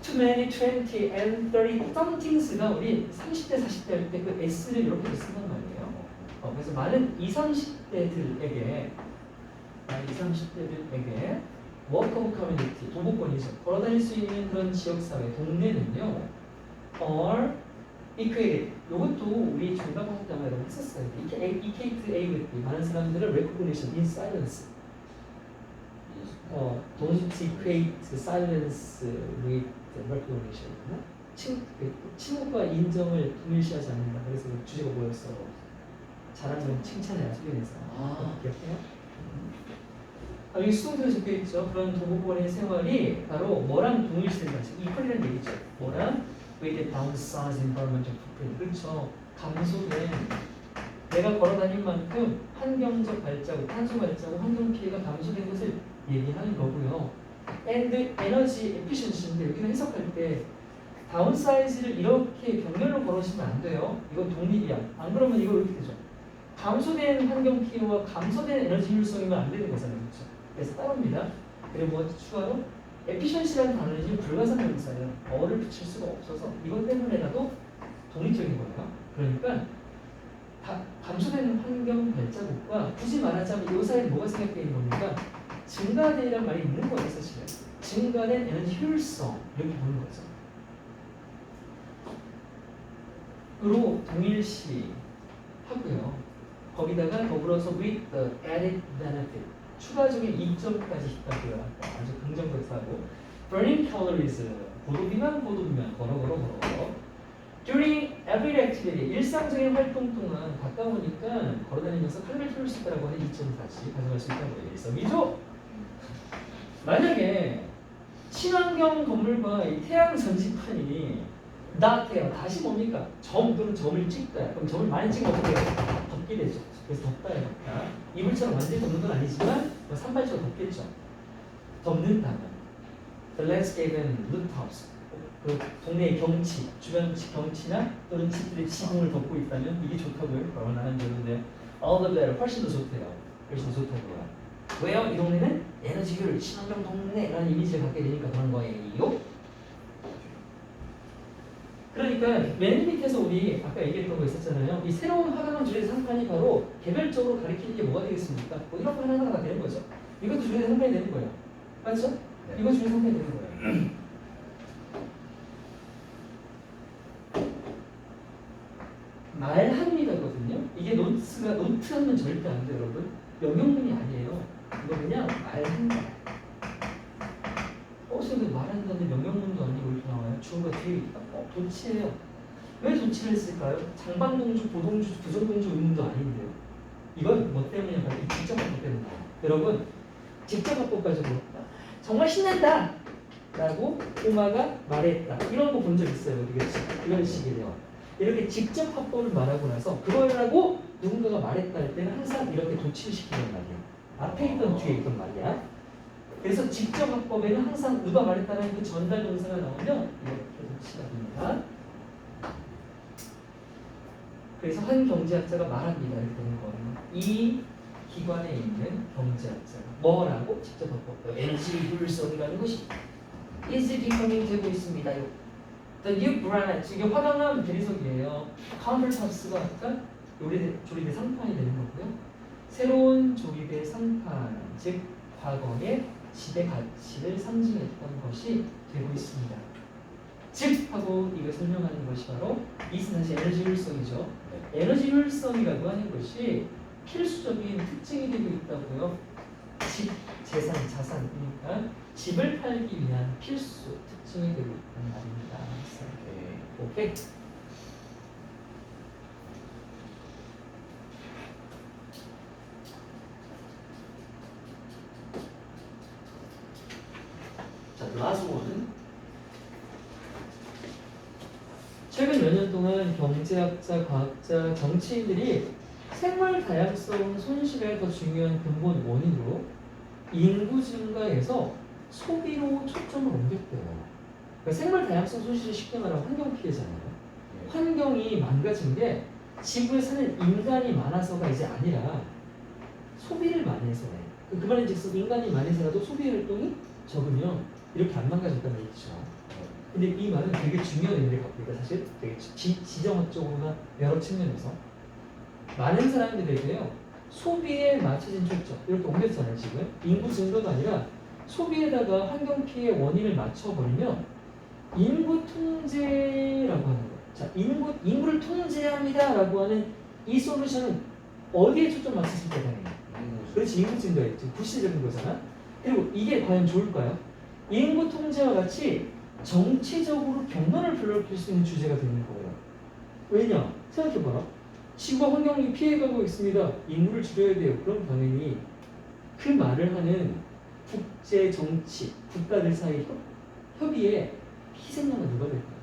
Too many, 20, and 30 something스가 우리 30대, 40대 할 때 그 S를 이렇게 쓴단 말이에요. 그래서 많은 20, 30대들에게 work of community, 도보권이죠. 걸어다닐 수 있는 그런 지역사회, 동네는요. or equated. 이것도 우리 중간고사때 여러분 했었어요. equate A with B. 많은 사람들을 recognition in silence. don't equate silence with recognition. 침묵과 인정을 동일시하지 않는다. 그래서 주제가 뭐였어? 잘하는 칭찬이야 수련에서. 기억해요? 여기 수동태가 적혀 있죠. 그런 도보권의 생활이 바로 뭐랑 동일시된다. 이퀄이라는 얘기죠. 뭐랑 with the downsized environmental footprint. 그렇죠. 감소된 내가 걸어다닌 만큼 환경적 발자국, 탄소 발자국, 환경 피해가 감소된 것을 얘기하는 거고요. and energy efficiency인데 여기는 해석할 때 다운사이즈를 이렇게 병렬로 걸으시면 안 돼요. 이건 독립이야. 안 그러면 이거 이렇게 되죠. 감소된 환경 피해와 감소된 에너지 효율성이면 안 되는 거잖아요. 그렇죠? 그래서 따로입니다. 그리고 뭐 추가로 efficiency라는 단어는 불가사명사예요. 어를 붙일 수가 없어서 이것 때문에라도 독립적인 거예요. 그러니까 감소되는 환경 발자국과 굳이 말하자면 이 사이에 뭐가 생각되어 있는 겁니까? 증가된이라는 말이 있는 거예요. 사실은. 증가된 에너지 효율성 이렇게 보는 거죠. 으로 동일시 하고요. 거기다가 더불어서 with the added benefit 추가적인 이점까지 있다고요. 아주 긍정적사고 burning calories 고도비만 걸어 during everyday activity 일상적인 활동 동안 가까우니까 걸어다니면서 칼로리 태울 수 있다고 하는 2.4씩 가져갈 수 있다고 해요. 일석이조. 만약에 친환경 건물과 이 태양 전지판이 나태해요. 다시 뭡니까? 점 또는 점을 찍다. 그럼 점을 많이 찍으면 어떻게 해요? 덮게 되죠. 그래서 덥다요. 덥다. 이불처럼 완전히 덮는 건 아니지만 산발처럼 덮겠죠. 덮는다면 the landscape and rooftops 그 동네의 경치, 주변 경치나 또는 집들의 지붕을 덮고 있다면 이게 좋다고요. 그러면 나는 좋은데 all the better 훨씬 더 좋대요. 훨씬 더 좋다고요. 왜요? 이 동네는 에너지 효율, 친환경 동네라는 이미지를 갖게 되니까 그런 거예요. 그러니까 맨 밑에서 우리 아까 얘기했던 거 있었잖아요. 이 새로운 화강한 주제 상판이 바로 개별적으로 가리키는 게 뭐가 되겠습니까? 뭐 이런 거 하나가 되는 거죠. 이것도 주제 상판이 되는 거예요. 맞죠? 네. 이거 주제 상판이 되는 거예요. 말합니다거든요. 이게 노트하면 절대 안 돼요, 여러분. 명령문이 아니에요. 이거 그냥 말한다. 선생님 말한다는데 명령문도 아니고 이렇게 나와요. 주어가 뒤에 있다. 도치예요. 왜 도치를 했을까요? 장반동주, 보동주, 부정동주 의문도 아닌데요. 이건 뭐 때문이냐? 직접 합법 때문에. 여러분 직접 합법 가지고 정말 신난다! 라고 꼬마가 말했다. 이런 거 본 적 있어요. 이런 식이래요. 이렇게 직접 합법을 말하고 나서 그거라고 누군가가 말했다 할 때는 항상 이렇게 도치를 시키는 말이에요. 앞에 있던 뒤에 있던 말이야. 그래서 직접 합법에는 항상 누가 말했다는 그 전달 동사가 나오면 이렇게 도치가 됩니다. 그래서 한 경제학자가 말합니다. 이렇게 되는 거예요. 이 기관에 있는 경제학자가 뭐라고 직접 바꿨고요. LG 율성이라는 것이 is becoming 되고 있습니다. The new brand, 이게 화강암 대리석이에요. 카운터탑스가 아까 조립의 상판이 되는 거고요. 새로운 조립의 상판, 즉 과거의 집의 가치를 상징했던 것이 되고 있습니다. 즉 하고 이걸 설명하는 것이 바로 이것은 다시 에너지 효율성이죠. 에너지 효율성이라고 하는 것이 필수적인 특징이 되고 있다고요. 집, 재산, 자산이니까 집을 팔기 위한 필수 특징이 되고 있다는 말입니다. 오케이. 자, last one. 최근 몇 년 동안 경제학자, 과학자, 정치인들이 생물 다양성 손실의 더 중요한 근본 원인으로 인구 증가에서 소비로 초점을 옮겼대요. 그러니까 생물 다양성 손실이 쉽게 말하면 환경 피해잖아요. 환경이 망가진 게 지구에 사는 인간이 많아서가 이제 아니라 소비를 많이 해서래. 그 말인즉슨 인간이 많이 살아도 소비 활동이 적으면 이렇게 안 망가졌다는 얘기죠. 근데 이 말은 되게 중요한 의미를 갖고 있다. 사실 되게 지정학적으로나 여러 측면에서 많은 사람들에게요 소비에 맞춰진 초점 이렇게 옮겼잖아요. 지금 인구 증가가 아니라 소비에다가 환경 피해 원인을 맞춰버리면 인구 통제라고 하는 거예요. 자, 인구를 통제합니다라고 하는 이 솔루션은 어디에 초점 맞췄을 때 가능해요? 그렇지, 인구 증가였지. 구시적인 거잖아. 그리고 이게 과연 좋을까요? 인구 통제와 같이 정치적으로 경란을 불러일으킬 수 있는 주제가 되는 거예요. 왜냐? 생각해봐라. 지구가 환경이 피해가고 있습니다. 인구를 줄여야 돼요. 그럼 당연히 그 말을 하는 국제 정치, 국가들 사이 협의에 희생양은 누가 될까요?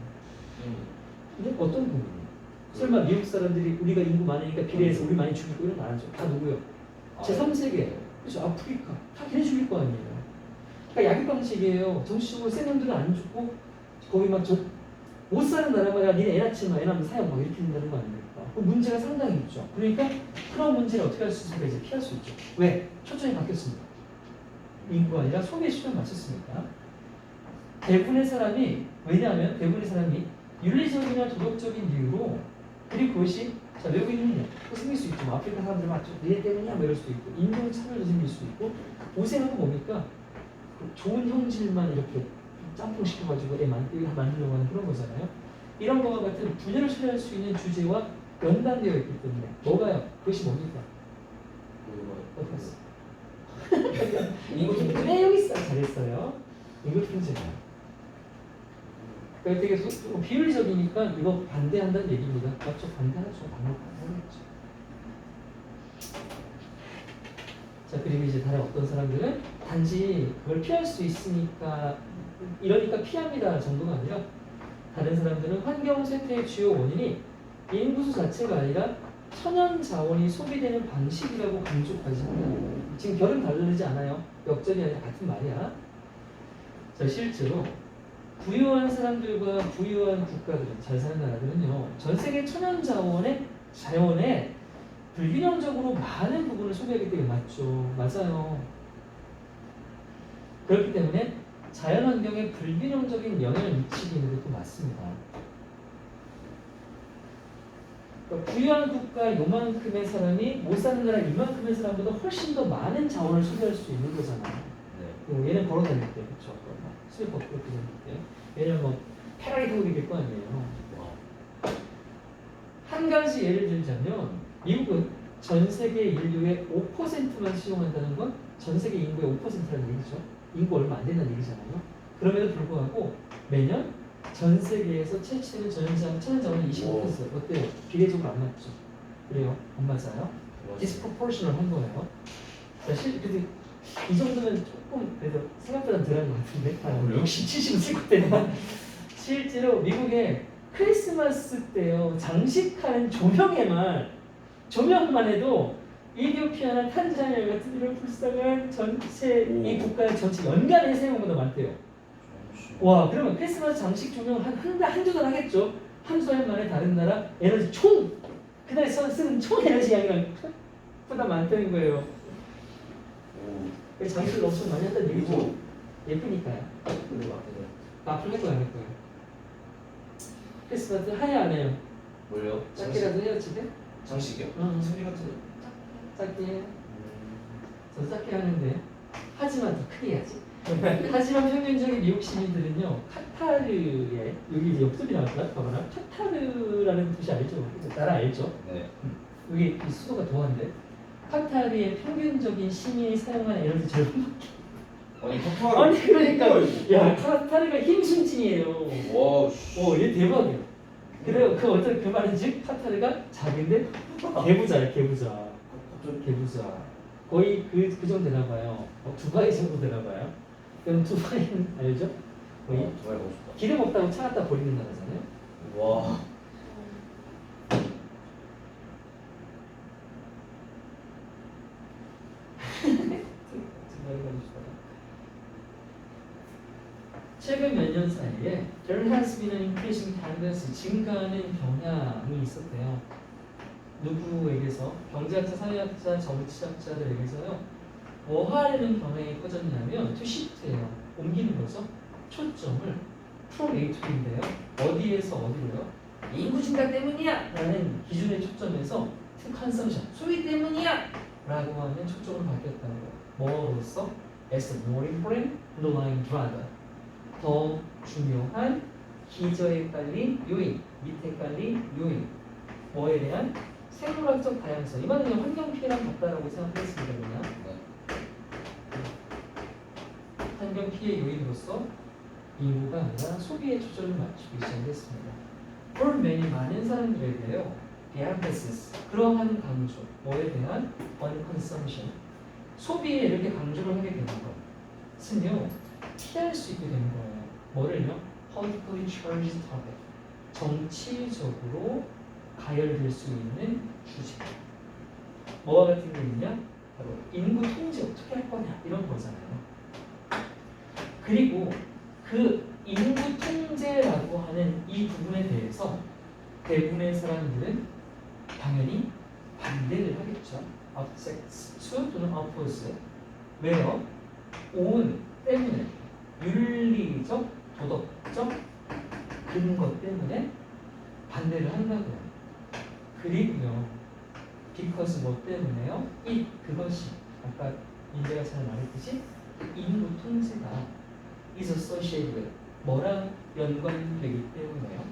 이게 어떤 부분이에요? 설마 미국 사람들이 우리가 인구 많으니까 비례해서 우리 많이 죽이고 이런 말 하죠. 다 누구요? 제3세계, 그렇죠? 아프리카 다 걔네 죽일 거 아니에요. 그러니까 약육 방식이에요. 정치적으로 센 놈들은 안 죽고 거기 막 못 사는 나라마다 니네 애 낳지 마, 애 낳으면 사형 막 이렇게 된다는 거 아닙니까? 그 문제가 상당히 있죠. 그러니까 그런 문제를 어떻게 할 수 있을까? 이제 피할 수 있죠. 왜? 초점이 바뀌었습니다. 인구가 아니라 소비에 초점을 맞췄으니까. 대부분의 사람이 왜냐하면 대부분의 사람이 윤리적이나 도덕적인 이유로 그리고 그것이 자 외국인은요 또 생길 수 있죠. 뭐 아프리카 사람들 맞죠? 니네 때문이야 뭐 이럴 수도 있고 인종 차별도 생길 수도 있고 고생한 거 뭡니까? 좋은 형질만 이렇게 짬뽕 시켜가지고 애 만들려고 하는 그런 거잖아요. 이런 거와 같은 분열을 처리할 수 있는 주제와 연관되어 있기 때문에 뭐가요? 그것이 뭡니까? 어떻게 인구 통제. 네 여기 있어. 잘했어요. 인구 통제예요. 그러니까 되게 비윤리적이니까 이거 반대한다는 얘기입니다. 맞죠? 반대하죠. 방법 반대하겠죠. 자 그리고 이제 다른 어떤 사람들은 단지 그걸 피할 수 있으니까 이러니까 피합니다 정도가 아니라 다른 사람들은 환경 쇠퇴의 주요 원인이 인구수 자체가 아니라 천연 자원이 소비되는 방식이라고 강조까지 합니다. 지금 결은 다르지 않아요. 역전이 아니라 같은 말이야. 자 실제로 부유한 사람들과 부유한 국가들은 잘 사는 나라들은요 전 세계 천연 자원의 불균형적으로 많은 부분을 소비하기 때문에 맞죠. 맞아요. 그렇기 때문에 자연환경에 불균형적인 영향을 미치게 있는 것도 맞습니다. 그러니까 부유한 국가 요만큼의 사람이 못 사는 나라 이만큼의 사람보다 훨씬 더 많은 자원을 소비할 수 있는 거잖아요. 네. 얘는 걸어 다닐 때, 그렇죠. 수입법 그렇게 다닐 때. 얘는 뭐 페라리 타고 다닐 거 아니에요. 한 가지 예를 들자면 미국은 전 세계 인류의 5%만 수용한다는 건 전 세계 인구의 5%라는 얘기죠. 인구 얼마 안 된다는 얘기잖아요. 그럼에도 불구하고 매년 전 세계에서 채취되는 천연자원이 25%. 어때요? 비례적으로 안 맞죠? 그래요? 안 맞아요? disproportional 한 거예요. 그래도 이 정도면 조금 그래도 생각보다 덜한 것 같은데 60, 70은 쓸 것 때문에 실제로 미국의 크리스마스 때요 장식하는 조명만 해도 이디오피아나 탄자니아 같은 이런 불쌍한 전체 이 국가 전체 연간의 세금보다 많대요. 와 그러면 크리스마스 장식 조명 한두 달 하겠죠. 한두 달 만에 다른 나라 에너지 총 그날 쓰는 총 에너지 양이랑 보다 많다는 거예요. 오. 그래서 장수를 엄청 많이 한다는 얘기죠. 예쁘니까요. 그리고 앞에 앞으로 할 거야, 안 할 거야. 크리스마스 하야 안 해요? 뭘요? 작게라도 해요, 집에? 장식이요? 응. 소리 같은. 작게 해요. 저 작게 하는데 하지만 더 크게 해야지. 하지만 평균적인 미국 시민들은요, 카타르에 여기 이제 옆소리 나왔다. 봐봐라. 카타르라는 도시 알죠? 나라 알죠? 네. 여기 이 수도가 도한데 카타르의 평균적인 시민이 사용하는 에너지 절반밖에. 아니 카타르. 아니 그러니까 야 카타르가 힘순진이에요. 와. 씨. 얘 대박이야. 그래요. 그 어떤 그 말인지 카타르가 작은데 개부자야 개부자. 개부자. 거의 그 정도 되나 봐요. 두바이 정도 되나 봐요. 그럼 두바이는 알죠? 거의 두바이 가고 싶다. 기름 없다고 차 갖다 버리는 나라잖아요. 와. 두바이 가고 싶다. 최근 몇 년 사이에 there has been an increasing tendency 증가하는 경향이 있었대요. 누구에게서? 경제학자, 사회학자, 정치학자들에게서요. 뭐 하려는 경향이 퍼졌냐면 to shift예요. 옮기는 거죠. 초점을 from A to B인데요. 어디에서 어디로요? 인구 증가 때문이야! 라는 기준의 초점에서 to consumption, 소비 때문이야! 라고 하는 초점으로 바뀌었다는 거예요. 뭐로서? as a more important underlying driver. 더 중요한 기저에 깔린 요인, 밑에 깔린 요인. 뭐에 대한? 생물학적 다양성. 이 말은 그냥 환경 피해랑 같다라고 생각했습니다. 그냥 환경 피해 요인으로서 인구가 아니라 소비에 초점을 맞추기 시작했습니다. For many 많은 사람들에게요. The emphasis 그러한 강조. 뭐에 대한? on consumption. 소비에 이렇게 강조를 하게 되는 것은요. 피할 수 있게 되는 거예요. 뭐를요? politically charged topic. 정치적으로 가열될 수 있는 주제. 뭐와 같은 게 있냐? 바로 인구 통제 어떻게 할 거냐 이런 거잖아요. 그리고 그 인구 통제라고 하는 이 부분에 대해서 대부분의 사람들은 당연히 반대를 하겠죠. object to 또는 oppose. 왜요? 온 때문에 윤리적, 도덕적 근거 때문에 반대를 한다고요. 그리고요, because 뭐 때문에요? 그것이 아까 민재가 잘 말했듯이 인구 통제가 is associated with 뭐랑 연관되기 때문에요.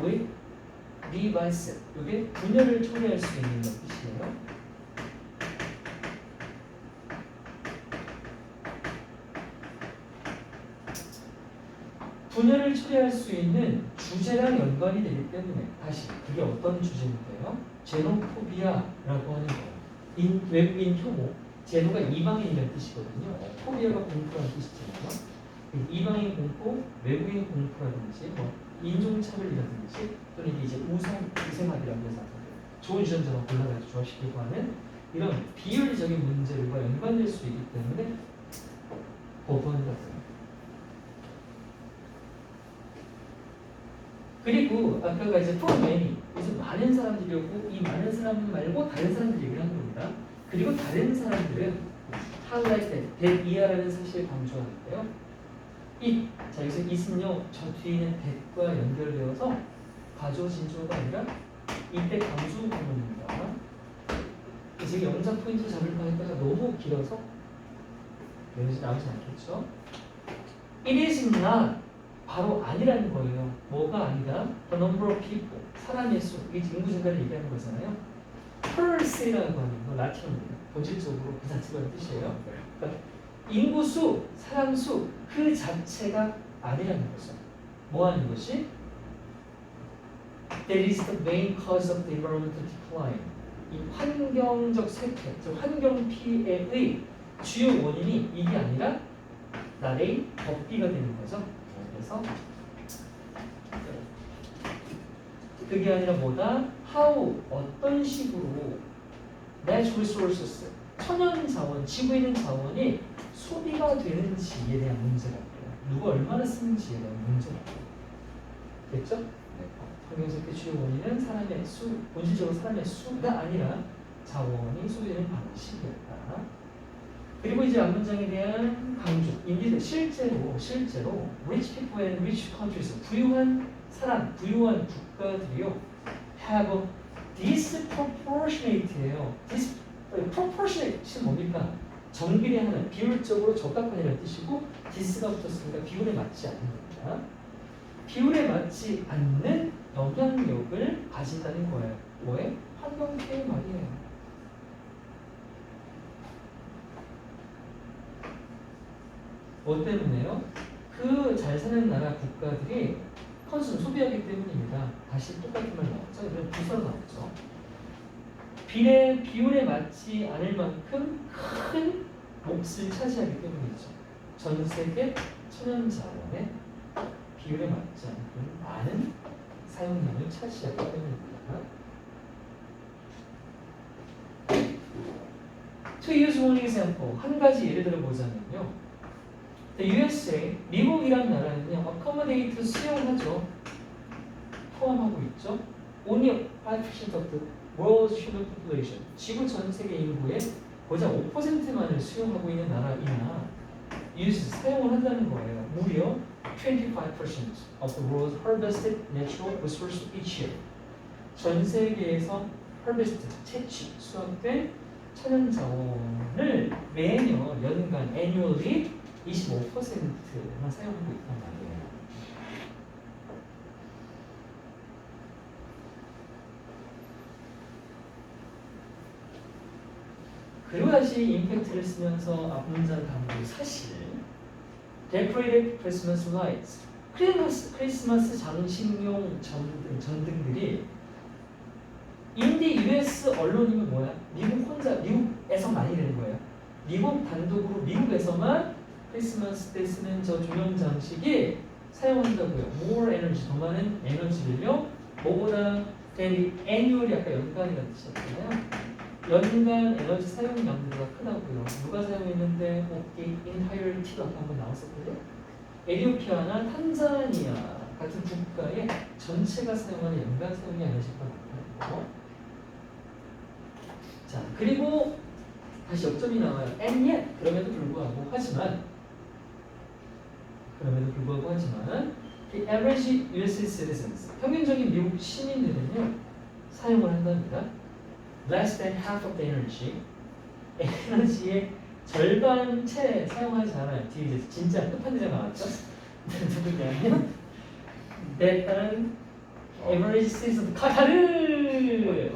with divisive 이게 분열을 초래할 수 있는 뜻이에요. 분열을 초래할 수 있는 주제랑 연관이 되기 때문에 다시 그게 어떤 주제인데요? 제노포비아라고 하는 거예요. 외국인 혐오. 제노가 이방인이라는 뜻이거든요. 포비아가 공포라는 뜻이잖아요. 이방인 공포, 외국인 공포라든지 뭐 인종차별이라든지 또는 이제 우생학이라고 해서 좋은 유전자만 골라가지고 조합시키고 하는 이런 비윤리적인 문제들과 연관될 수 있기 때문에 거부한다고요. 그리고 아까가 이제 for many 그래서 많은 사람들이었고 이 많은 사람 말고 다른 사람들 얘기를 하는 겁니다. 그리고 다른 사람들은 highlight that 이하라는 사실을 강조하는데요. 자 여기서 it은요 저 뒤에 있는 that과 연결되어서 가조진조가 아니라 이때 강조 부분입니다. 지금 영상 포인트 잡을까 했다가 너무 길어서 여기서 나오지 않겠죠? It is not 바로 아니라는 거예요. 뭐가 아니다? The number of people 사람의 수 이게 인구 증가를 얘기하는 거잖아요. per se라고 하는 거 라틴어입니다. 본질적으로 그 자체가 뜻이에요. 그러니까 인구수, 사람수 그 자체가 아니라는 거죠. 뭐 하는 것이? That is the main cause of the environmental decline. 이 환경적 쇠퇴, 즉 환경 피해의 주요 원인이 이게 아니라 not A, but B가 되는 거죠. 그래서 그게 아니라 뭐다? How, 어떤 식으로 natural resources, 천연 자원, 지구에 있는 자원이 소비가 되는지에 대한 문제라고요. 누가 얼마나 쓰는지에 대한 문제라고요. 됐죠? 환경생태 주요 원인은 사람의 수, 본질적으로 사람의 수가 아니라 자원이 소비되는 방식이었다. 그리고 이제 앞문장에 대한 강조. 인디드 실제로 rich people and rich countries 부유한 사람, 부유한 국가들이요 have a disproportionate예요. disproportionate는 뭡니까? 정비례하는 비율적으로 적합한이라는 뜻이고 dis가 붙었으니까 비율에 맞지 않는 겁니다. 비율에 맞지 않는 영향력을 가진다는 거예요. 뭐에? 환경피해 말이에요. 뭐 때문에요? 그 잘 사는 나라 국가들이 소비하기 때문입니다. 다시 똑같은 말 나왔죠? 이런 부서로 나왔죠. 비율에 맞지 않을 만큼 큰 몫을 차지하기 때문이죠. 전 세계 천연자원의 비율에 맞지 않는 많은 사용량을 차지하기 때문입니다. To use one example, 한 가지 예를 들어 보자면요. The USA, 미국이란 나라는요, accommodate 수용하죠. 포함하고 있죠. Only 5% of the world's human population, 지구 전 세계 인구의 고작 5%만을 수용하고 있는 나라이나 use 사용을 한다는 거예요. 무려 25% of the world's harvested natural resource each year. 전 세계에서 harvest, 채취, 수확된 천연 자원을 매년 연간 annually 25%만 사용하고 있단 말이에요. 그리고 다시 임팩트를 쓰면서 앞 문장 강조 사실 Decorated Christmas lights 크리스마스 장식용 전등들이 인디 US 언론이면 뭐야? 미국에서 많이 되는 거예요. 미국 단독으로 미국에서만 크리스마스 때 쓰는 저 조명 장식이 사용한다고요. More energy, 더 많은 에너지를요. 뭐보다 than annually, 아까 연간이라는 뜻이었잖아요. 연간 에너지 사용량보다 크다고요. 누가 사용했는데 the entirety가 아까 한번 나왔었거든요. 에티오피아나 탄자니아 같은 국가의 전체가 사용하는 연간 사용량 에너지가 많다는 거. 자, 그리고 다시 역점이 나와요. And yet, 그럼에도 불구하고 하지만 the average US citizens, 평균적인 미국 시민들은요 사용을 한답니다. Less than half of the energy, 에너지의 절반 채 사용하지 않아요. 뒤에 이제 진짜 끝판대가 나왔죠. 누구냐면 that average citizen 카타르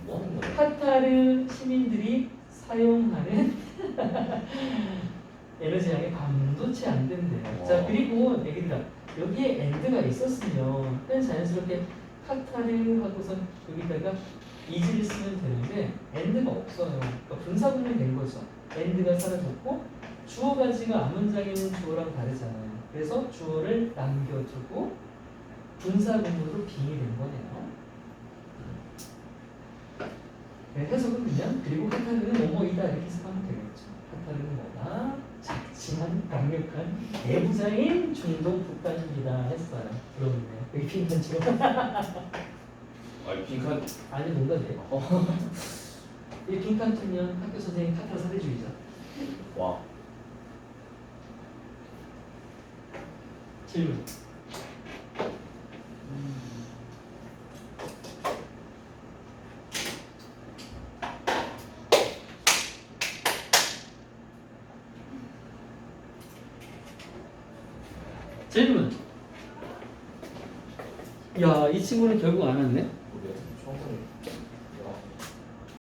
뭐 하는 거야? 카타르 시민들이 사용하는 에너지량의 반도 채 안 된대요. 자, 그리고 애기들아 여기에 end가 있었으면 그냥 자연스럽게 카타르 하고선 여기다가 이지를 쓰면 되는데 end가 없어요. 그러니까 분사구문이 된 거죠. end가 사라졌고 주어 가지가 앞문장에 있는 주어랑 다르잖아요. 그래서 주어를 남겨두고 분사구문으로 빙의된 거네요. 네, 해석은 그냥 그리고 카타르는 뭐뭐이다 이렇게 해석하면 되겠죠. 카타르는 뭐다? 작지만 강력한 내부자인 중동 국가입니다 했어요. 그렇네요. 여기 핑크처럼. 아니 빈칸 아니 뭔가 돼. 이 핑크면 학교 선생님 카타르 사대주의자. 와 질문. 질문. 야, 이 친구는 결국 안 왔네.